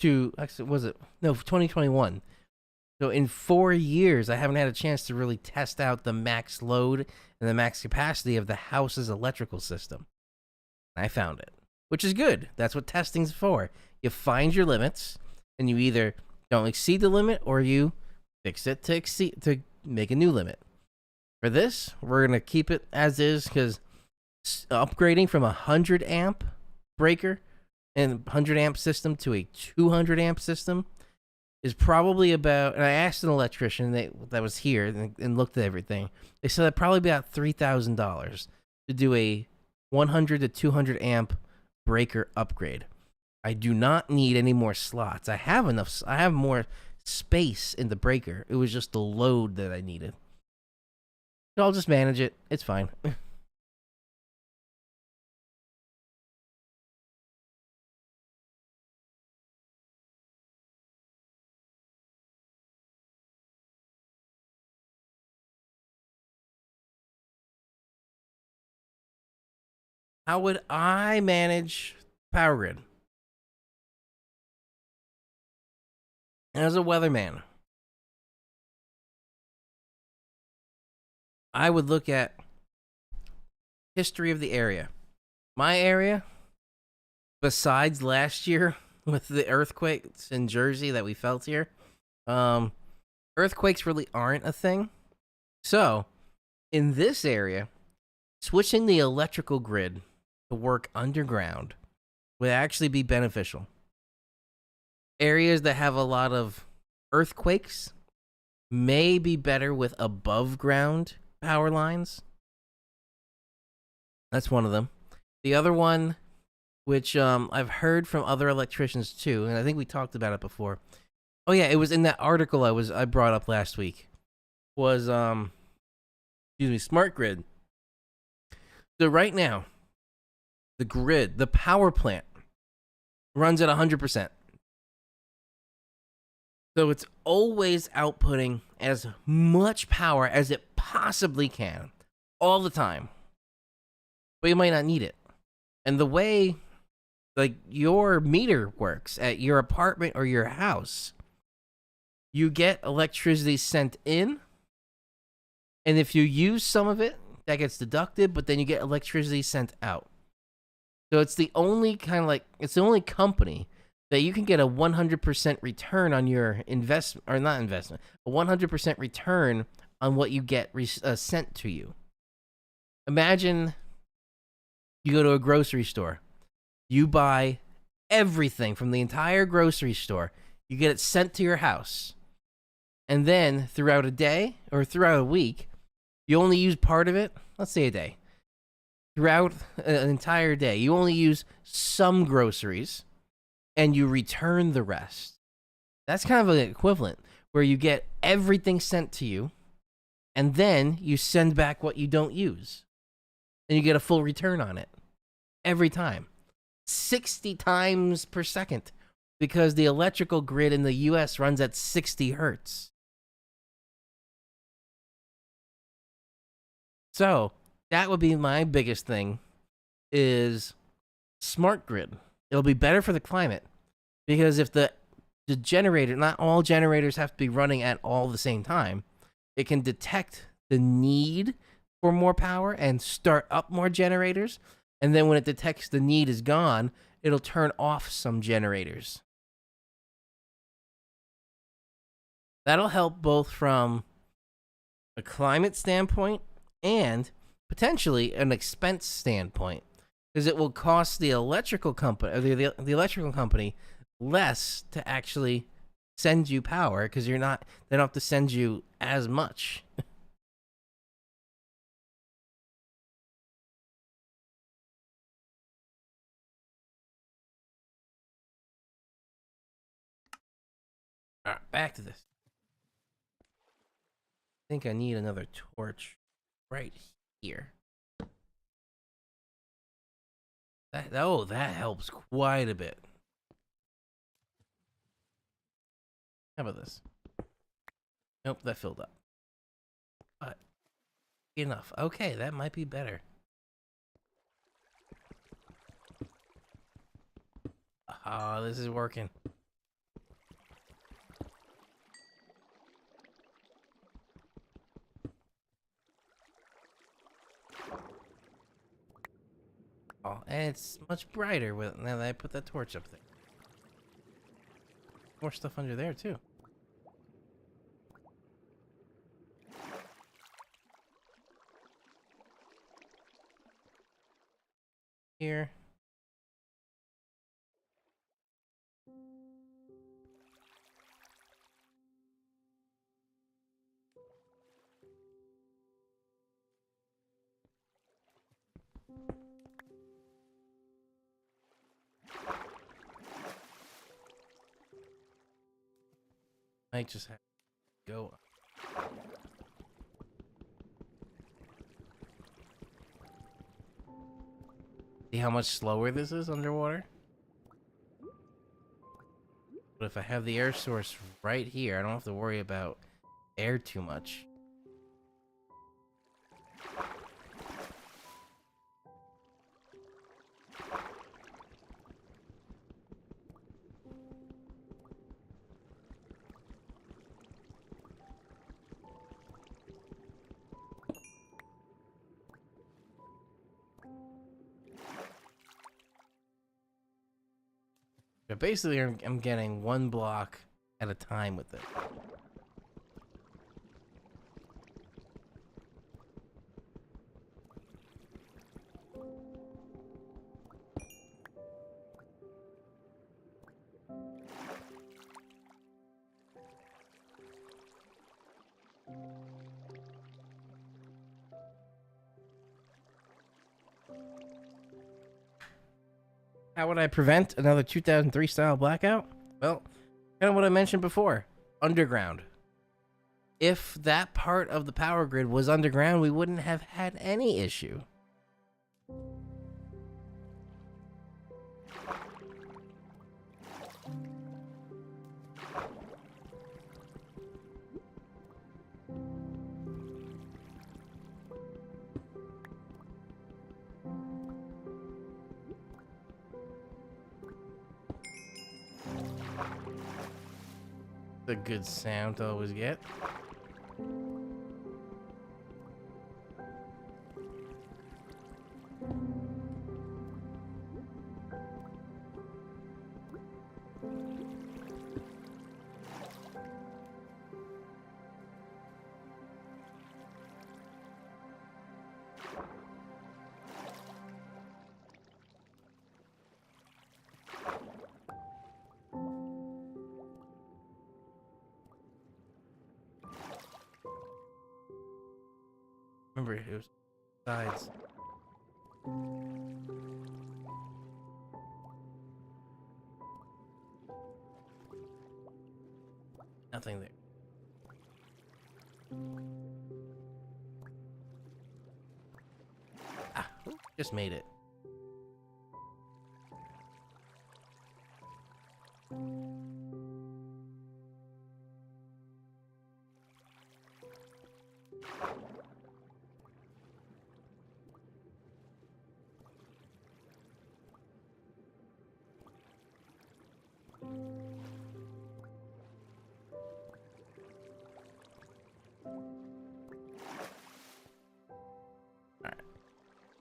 to, actually, was it? No, 2021. So in 4 years, I haven't had a chance to really test out the max load and the max capacity of the house's electrical system. I found it, which is good. That's what testing's for. You find your limits, and you either don't exceed the limit or you fix it to make a new limit. For this, we're going to keep it as is because upgrading from a 100 amp breaker and 100 amp system to a 200 amp system is probably about, and I asked an electrician that was here and looked at everything. They said it'd probably be about $3,000 to do a 100 to 200 amp breaker upgrade. I do not need any more slots. I have enough. I have more space in the breaker. It was just the load that I needed. So I'll just manage it. It's fine. How would I manage power grid? As a weatherman, I would look at history of the area. My area, besides last year with the earthquakes in Jersey that we felt here, earthquakes really aren't a thing. So, in this area, switching the electrical grid to work underground would actually be beneficial. Areas that have a lot of earthquakes may be better with above ground power lines. That's one of them. The other one, which I've heard from other electricians too, and I think we talked about it before. Oh yeah, it was in that article I brought up last week. Was smart grid. So right now, the grid, the power plant runs at 100%. So it's always outputting as much power as it possibly can all the time. But you might not need it. And the way like your meter works at your apartment or your house, you get electricity sent in, and if you use some of it, that gets deducted, but then you get electricity sent out. So it's the only it's the only company that you can get a 100% return on your investment, or not investment, a 100% return on what you get sent to you. Imagine you go to a grocery store, you buy everything from the entire grocery store, you get it sent to your house, and then throughout a day or throughout a week, you only use part of it, let's say a day. Throughout an entire day, you only use some groceries, and you return the rest. That's kind of an equivalent, where you get everything sent to you, and then you send back what you don't use. And you get a full return on it. Every time. 60 times per second. Because the electrical grid in the US runs at 60 hertz. So, that would be my biggest thing, is smart grid. It'll be better for the climate, because if the generator, not all generators have to be running at all the same time, it can detect the need for more power and start up more generators, and then when it detects the need is gone, it'll turn off some generators. That'll help both from a climate standpoint and potentially an expense standpoint, because it will cost the electrical company, or the electrical company, less to actually send you power, because they don't have to send you as much. All right, back to this. I think I need another torch right here. That helps quite a bit. How about this? Nope, that filled up. But enough. Okay, that might be better. Ah, this is working. Oh, and it's much brighter with now that I put that torch up there. More stuff under there too. Here. Might just have to go. See how much slower this is underwater? But if I have the air source right here, I don't have to worry about air too much. basically, I'm getting one block at a time with it. How would I prevent another 2003 style blackout? Well, kind of what I mentioned before. Underground. If that part of the power grid was underground, we wouldn't have had any issue. A good sound to always get. Remember, it was sides. Nothing there. Ah, just made it.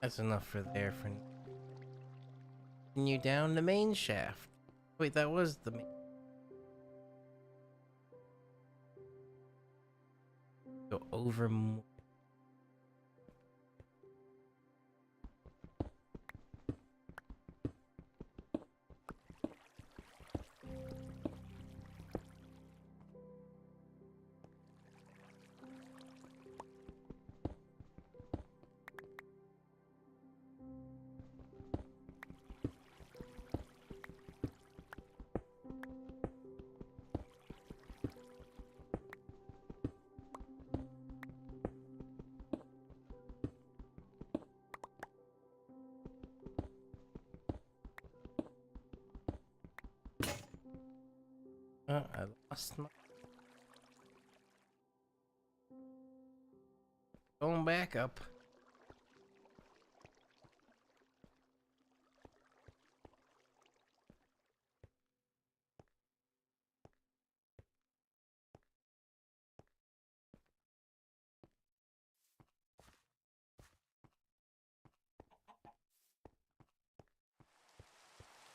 That's enough for there for now. Continue down the main shaft. Wait, that was the main. Go over more. I lost my... Going back up.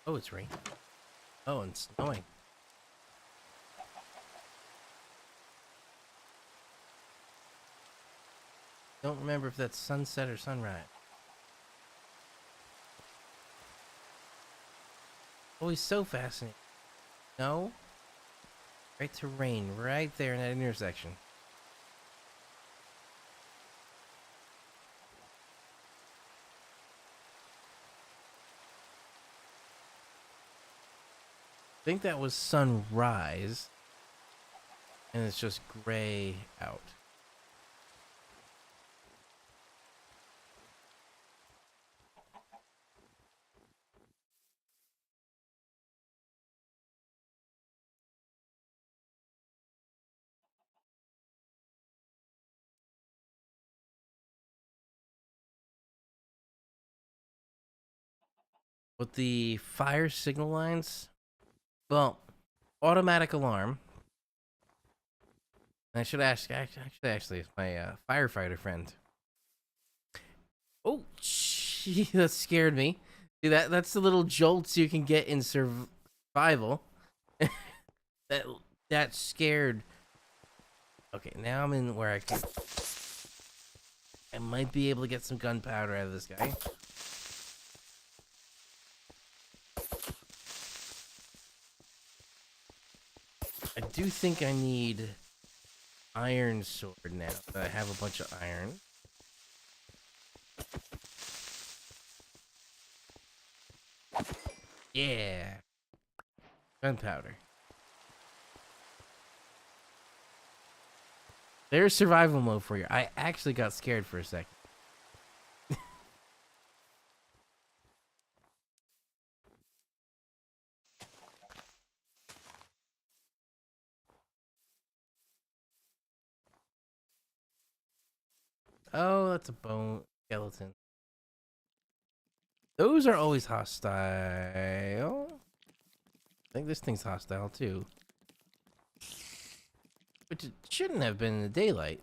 Oh, it's raining. Oh, and snowing. Don't remember if that's sunset or sunrise. Always so fascinating. No? Right to rain, right there in that intersection. I think that was sunrise. And it's just gray out. With the fire signal lines, well, automatic alarm. I should ask, actually, it's my firefighter friend. Oh, gee, that scared me. See, that's the little jolts you can get in survival. that scared. Okay, now I'm in where I might be able to get some gunpowder out of this guy. I do think I need iron sword now. I have a bunch of iron. Yeah. Gunpowder. There's survival mode for you. I actually got scared for a second. Oh, that's a bone skeleton. Those are always hostile. I think this thing's hostile too. Which it shouldn't have been in the daylight.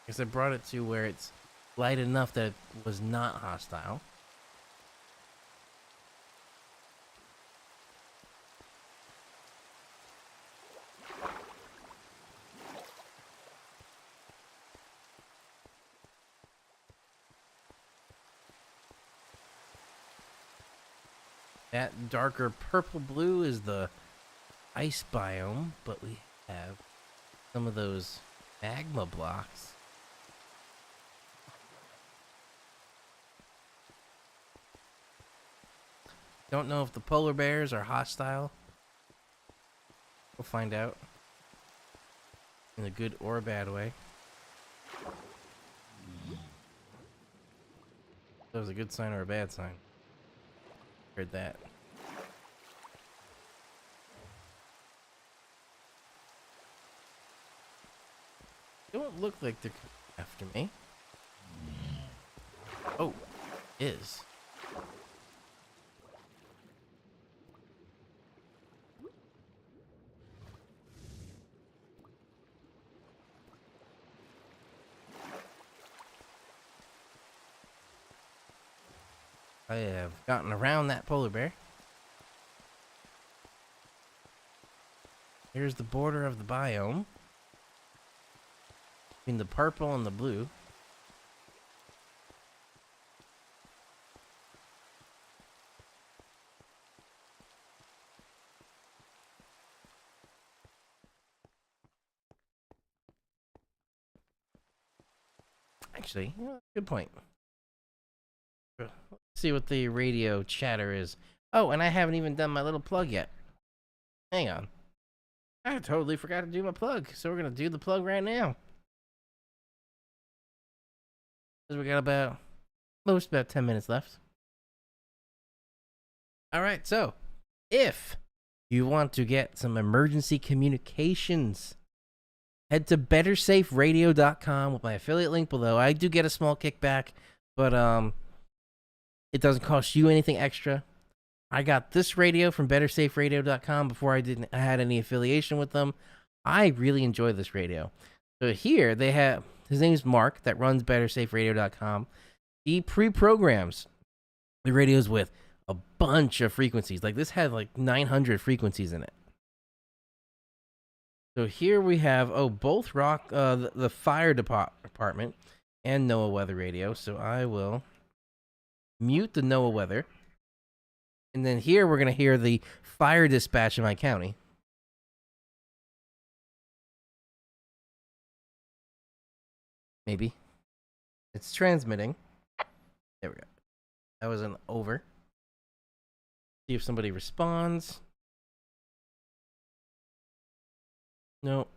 Because I brought it to where it's light enough that it was not hostile. That darker purple blue is the ice biome, but we have some of those magma blocks. Don't know if the polar bears are hostile. We'll find out. In a good or a bad way. That was a good sign or a bad sign. Heard that. Don't look like they're after me. Oh, is. I have gotten around that polar bear. Here's the border of the biome. Between the purple and the blue. Actually, good point. Let's see what the radio chatter is. Oh, and I haven't even done my little plug yet. Hang on. I totally forgot to do my plug, so we're gonna do the plug right now. We got about 10 minutes left. All right, so if you want to get some emergency communications, head to bettersaferadio.com with my affiliate link below. I do get a small kickback, but it doesn't cost you anything extra. I got this radio from bettersaferadio.com before I had any affiliation with them. I really enjoy this radio. So here they have, his name's Mark, that runs bettersaferadio.com. He pre-programs the radios with a bunch of frequencies. Like this had like 900 frequencies in it. So here we have, both the fire department and NOAA weather radio. So I will mute the NOAA weather. And then here we're going to hear the fire dispatch in my county. Maybe. It's transmitting. There we go. That was an over. See if somebody responds. No.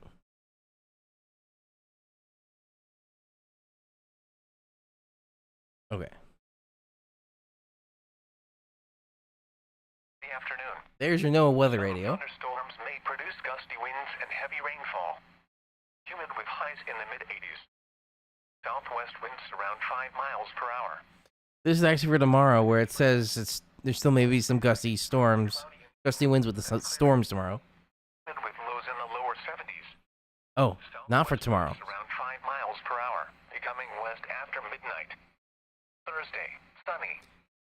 Okay. Afternoon. There's your NOAA weather radio. Thunderstorms may produce gusty winds and heavy rainfall. Humid with highs in the mid-80s. Southwest winds around 5 miles per hour. This is actually for tomorrow, where it says there's still maybe some gusty winds with the storms tomorrow. With lows in the lower 70s. Oh, not for tomorrow. Around 5 miles per hour, becoming west after midnight.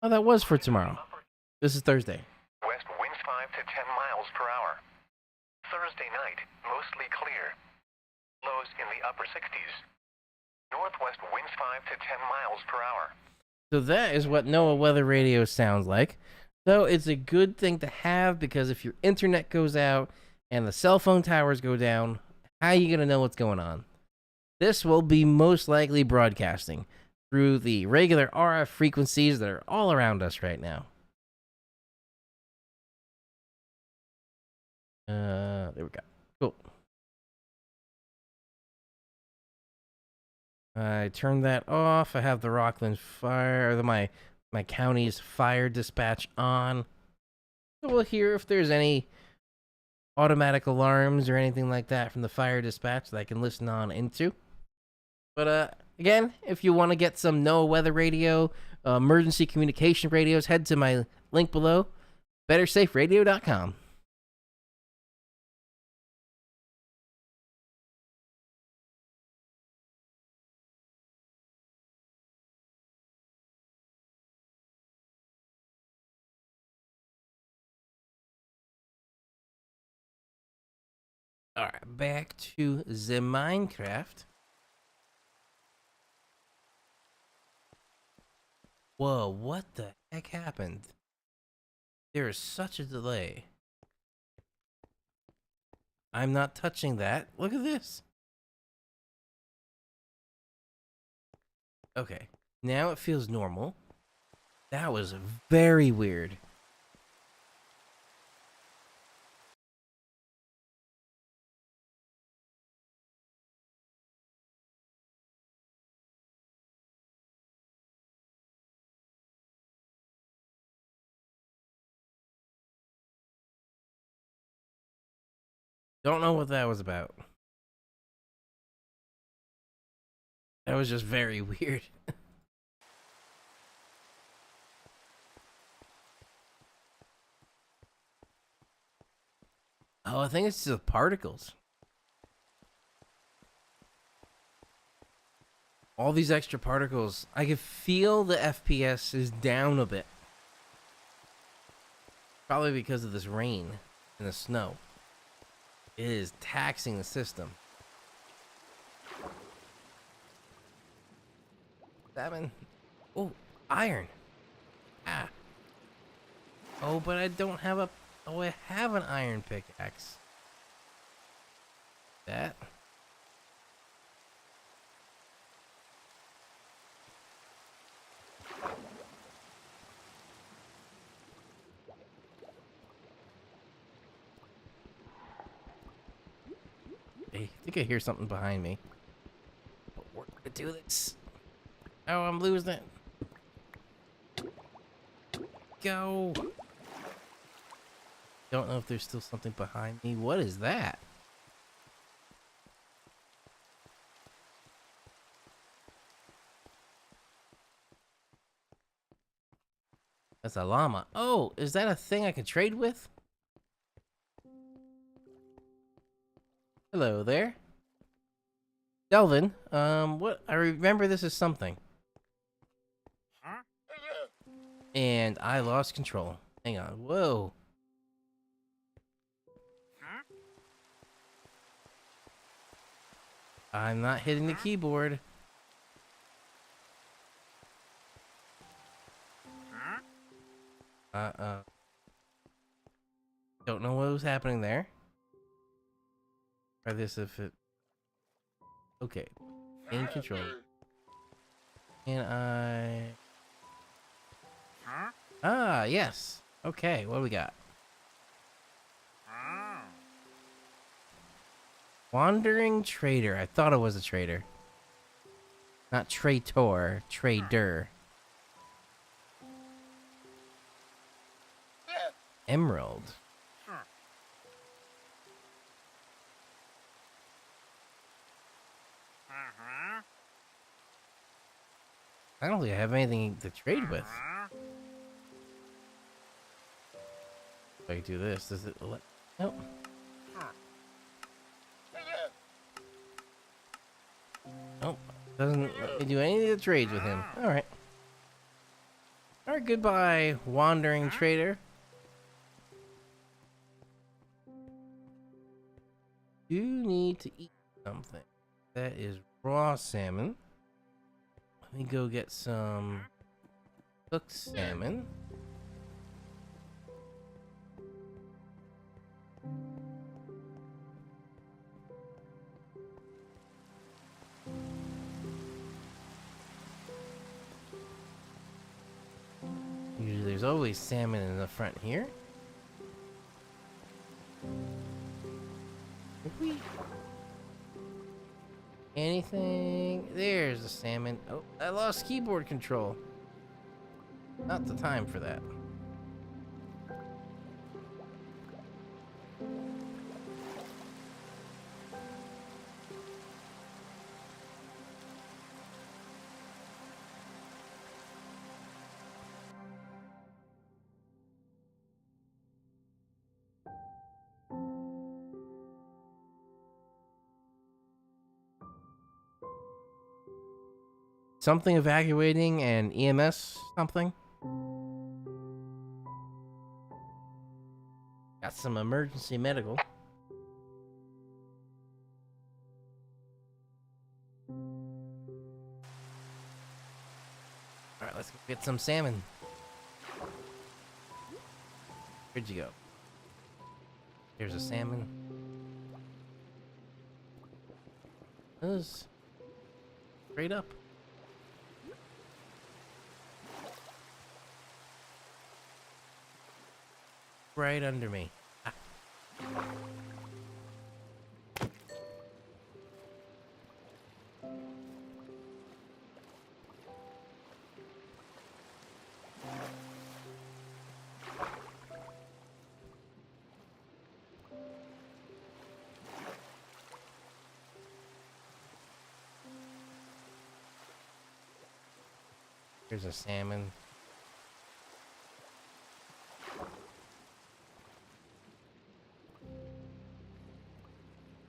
Oh, that was for tomorrow. This is Thursday. West winds 5 to 10 miles per hour. Thursday night, mostly clear. Lows in the upper 60s. Northwest winds 5 to 10 miles per hour. So that is what NOAA Weather Radio sounds like. So it's a good thing to have, because if your internet goes out and the cell phone towers go down, how are you going to know what's going on? This will be most likely broadcasting through the regular RF frequencies that are all around us right now. There we go. Cool. I turned that off. I have the Rockland fire, or my county's fire dispatch on. So we'll hear if there's any automatic alarms or anything like that from the fire dispatch that I can listen on into. But again, if you want to get some NOAA Weather Radio, emergency communication radios, head to my link below, bettersaferadio.com. Alright, back to the Minecraft. Whoa, what the heck happened? There is such a delay. I'm not touching that. Look at this. Okay, now it feels normal. That was very weird. Don't know what that was about. That was just very weird. Oh, I think it's the particles. All these extra particles. I can feel the FPS is down a bit. Probably because of this rain and the snow. It is taxing the system. 7. Oh, iron. Ah. Oh, but I don't have a... Oh, I have an iron pickaxe. That. I think I hear something behind me. But we're gonna do this. Oh, I'm losing it. Go. Don't know if there's still something behind me. What is that? That's a llama. Oh, is that a thing I can trade with? Hello there. Delvin, what? I remember this is something. And I lost control. Hang on. Whoa. I'm not hitting the keyboard. Don't know what was happening there. Try this if it... Okay. In control. And I... Ah, yes. Okay, what do we got? Wandering trader. I thought it was a trader. Not traitor, trader. Emerald. I don't think I have anything to trade with. If I can do this, does it let... Nope. Nope. Doesn't let me do any of the trades with him. Alright. there. Goodbye, wandering trader. You need to eat something. That is raw salmon. Let me go get some cooked salmon. Usually there's always salmon in the front here. Anything? There's the salmon. Oh, I lost keyboard control. Not the time for that. Something evacuating and EMS something. Got some emergency medical. Alright, let's go get some salmon. Where'd you go? Here's a salmon. This straight up. Right under me. Ah. Here's a salmon.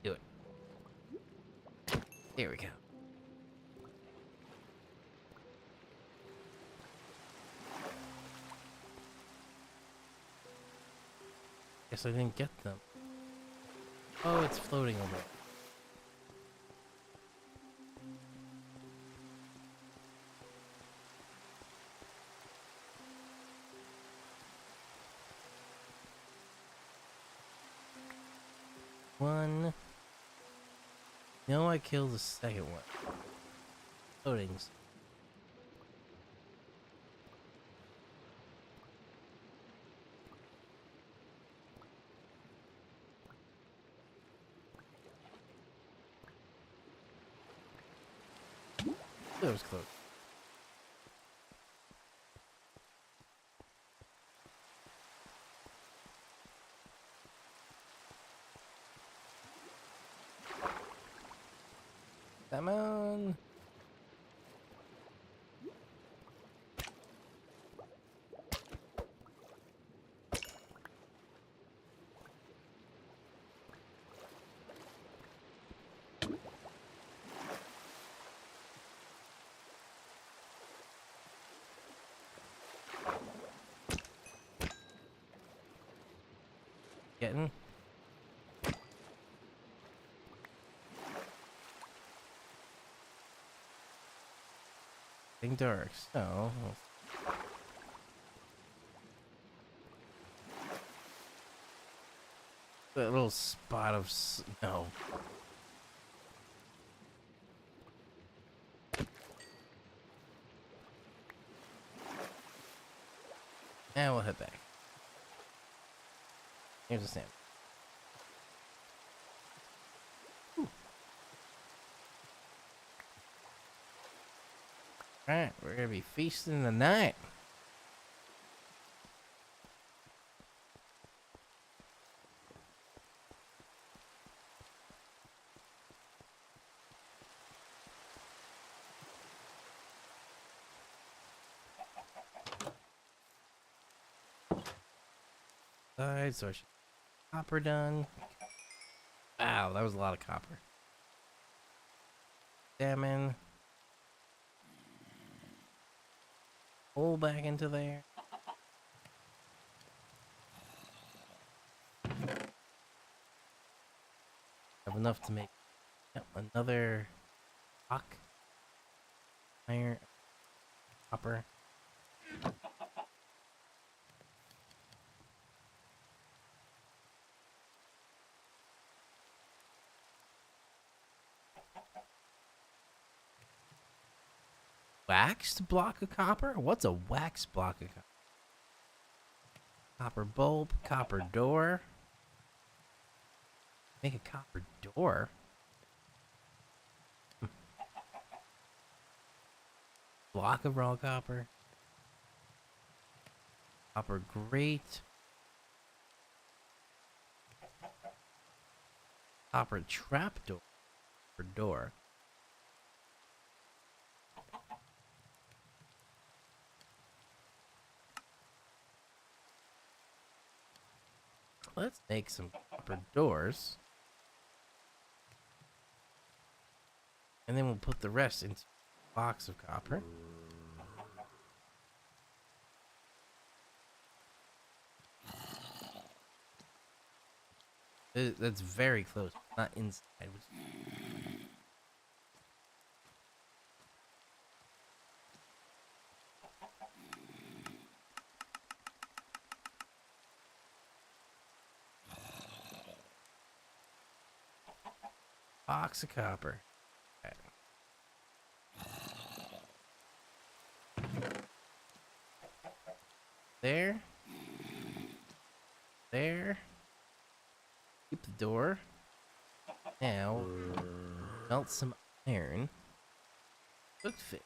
Do it. There we go. Guess I didn't get them. Oh, it's floating over. One. No, I killed the second one. Loadings. That was close. Come on. Getting. Getting dark, so that little spot of snow. And we'll head back. Here's a salmon. Alright, we're gonna be feasting tonight. So I should copper done. Wow, that was a lot of copper. Salmon. Pull back into there. Have enough to make another rock, iron, copper. Waxed block of copper? What's a waxed block of copper? Copper bulb, copper door. Make a copper door? Block of raw copper. Copper grate. Copper trapdoor. For door. Let's make some copper doors. And then we'll put the rest into a box of copper. That's very close, not inside. Box of copper. Okay. There. There. Keep the door. Now, melt some iron. Cook fit.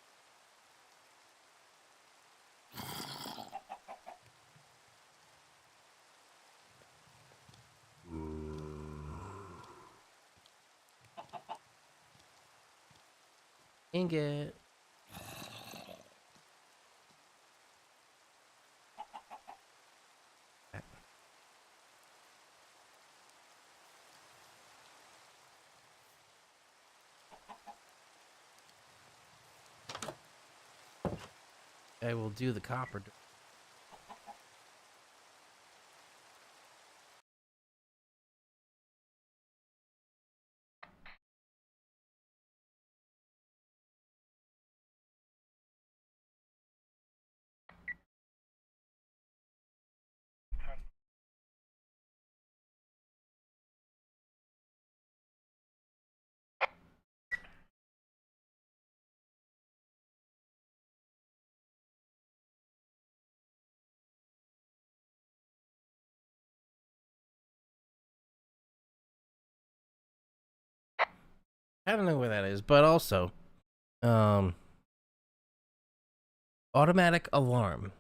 Ingot. I will do the copper. I don't know where that is, but also, automatic alarm.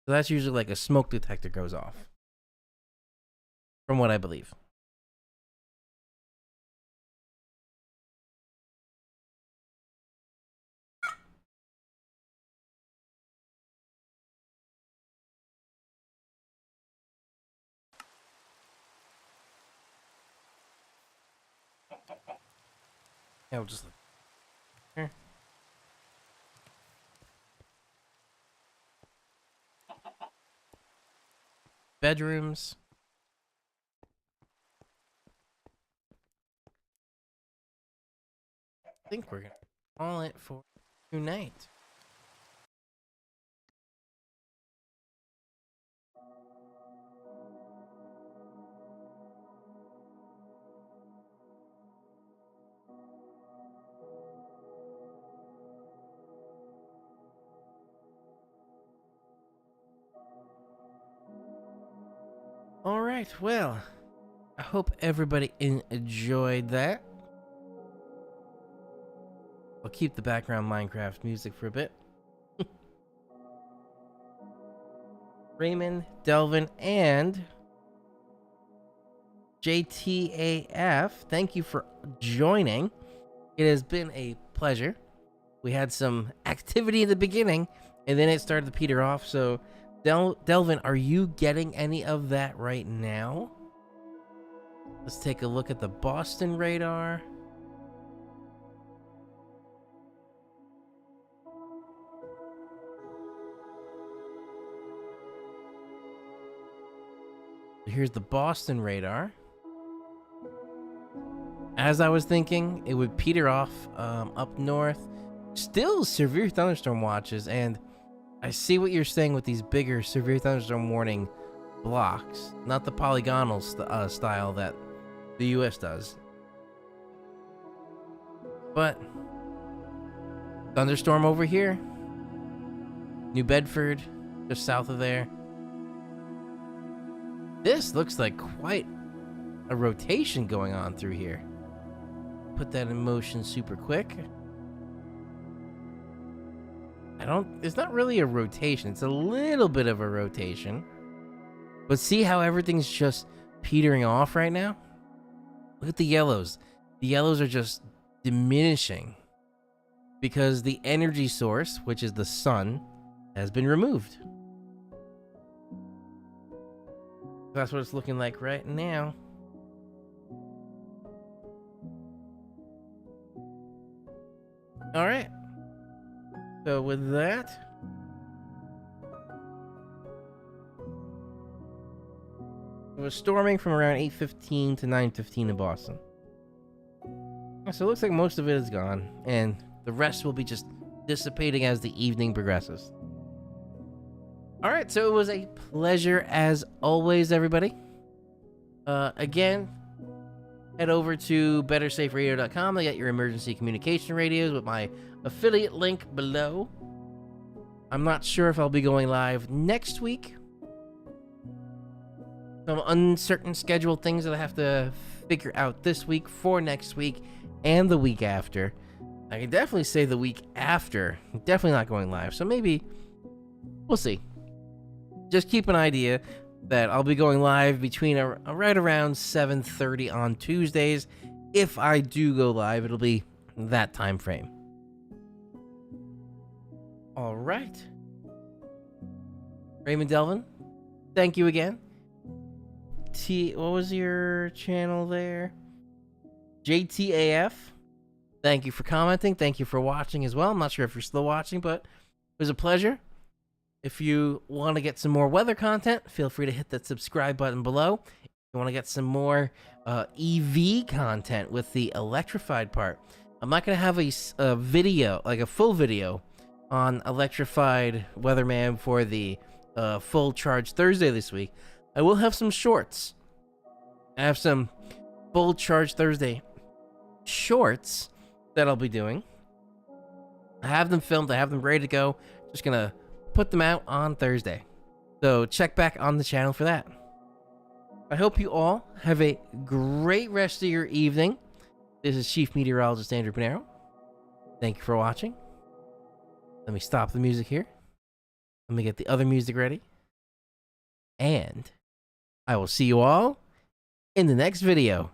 So that's usually like a smoke detector goes off, from what I believe. Yeah, we'll just look here. Bedrooms. I think we're gonna call it for tonight. All right, well, I hope everybody enjoyed that. I'll keep the background Minecraft music for a bit. Raymond, Delvin, and JTAF, thank you for joining. It has been a pleasure. We had some activity in the beginning, and then it started to peter off. So, Delvin, are you getting any of that right now? Let's take a look at the Boston radar. Here's the Boston radar. As I was thinking, it would peter off up north. Still severe thunderstorm watches, and I see what you're saying with these bigger severe thunderstorm warning blocks, not the polygonal style that the U.S. does. But thunderstorm over here, New Bedford, just south of there. This looks like quite a rotation going on through here. Put that in motion super quick. It's not really a rotation. It's a little bit of a rotation. But see how everything's just petering off right now? Look at the yellows. The yellows are just diminishing because the energy source, which is the sun, has been removed. That's what it's looking like right now. All right. So with that, it was storming from around 8:15 to 9:15 in Boston. So it looks like most of it is gone, and the rest will be just dissipating as the evening progresses. All right, so it was a pleasure as always, everybody. Again, head over to bettersaferadio.com to get your emergency communication radios with my affiliate link below. I'm not sure if I'll be going live next week. Some uncertain schedule things that I have to figure out this week for next week and the week after. I can definitely say the week after. Definitely not going live, so maybe we'll see. Just keep an idea that I'll be going live between right around 7:30 on Tuesdays. If I do go live, it'll be that time frame. All right. Raymond Delvin, thank you again. What was your channel there? JTAF, thank you for commenting. Thank you for watching as well. I'm not sure if you're still watching, but it was a pleasure. If you want to get some more weather content, feel free to hit that subscribe button below. If you want to get some more EV content with the electrified part, I'm not going to have a video, like a full video on electrified weatherman for the full charge Thursday this week. I will have some shorts. I have some full charge Thursday shorts that I'll be doing. I have them filmed. I have them ready to go. Just going to put them out on Thursday. So check back on the channel for that. I hope you all have a great rest of your evening. This is Chief Meteorologist Andrew Pinero. Thank you for watching. Let me stop the music here. Let me get the other music ready. And I will see you all in the next video.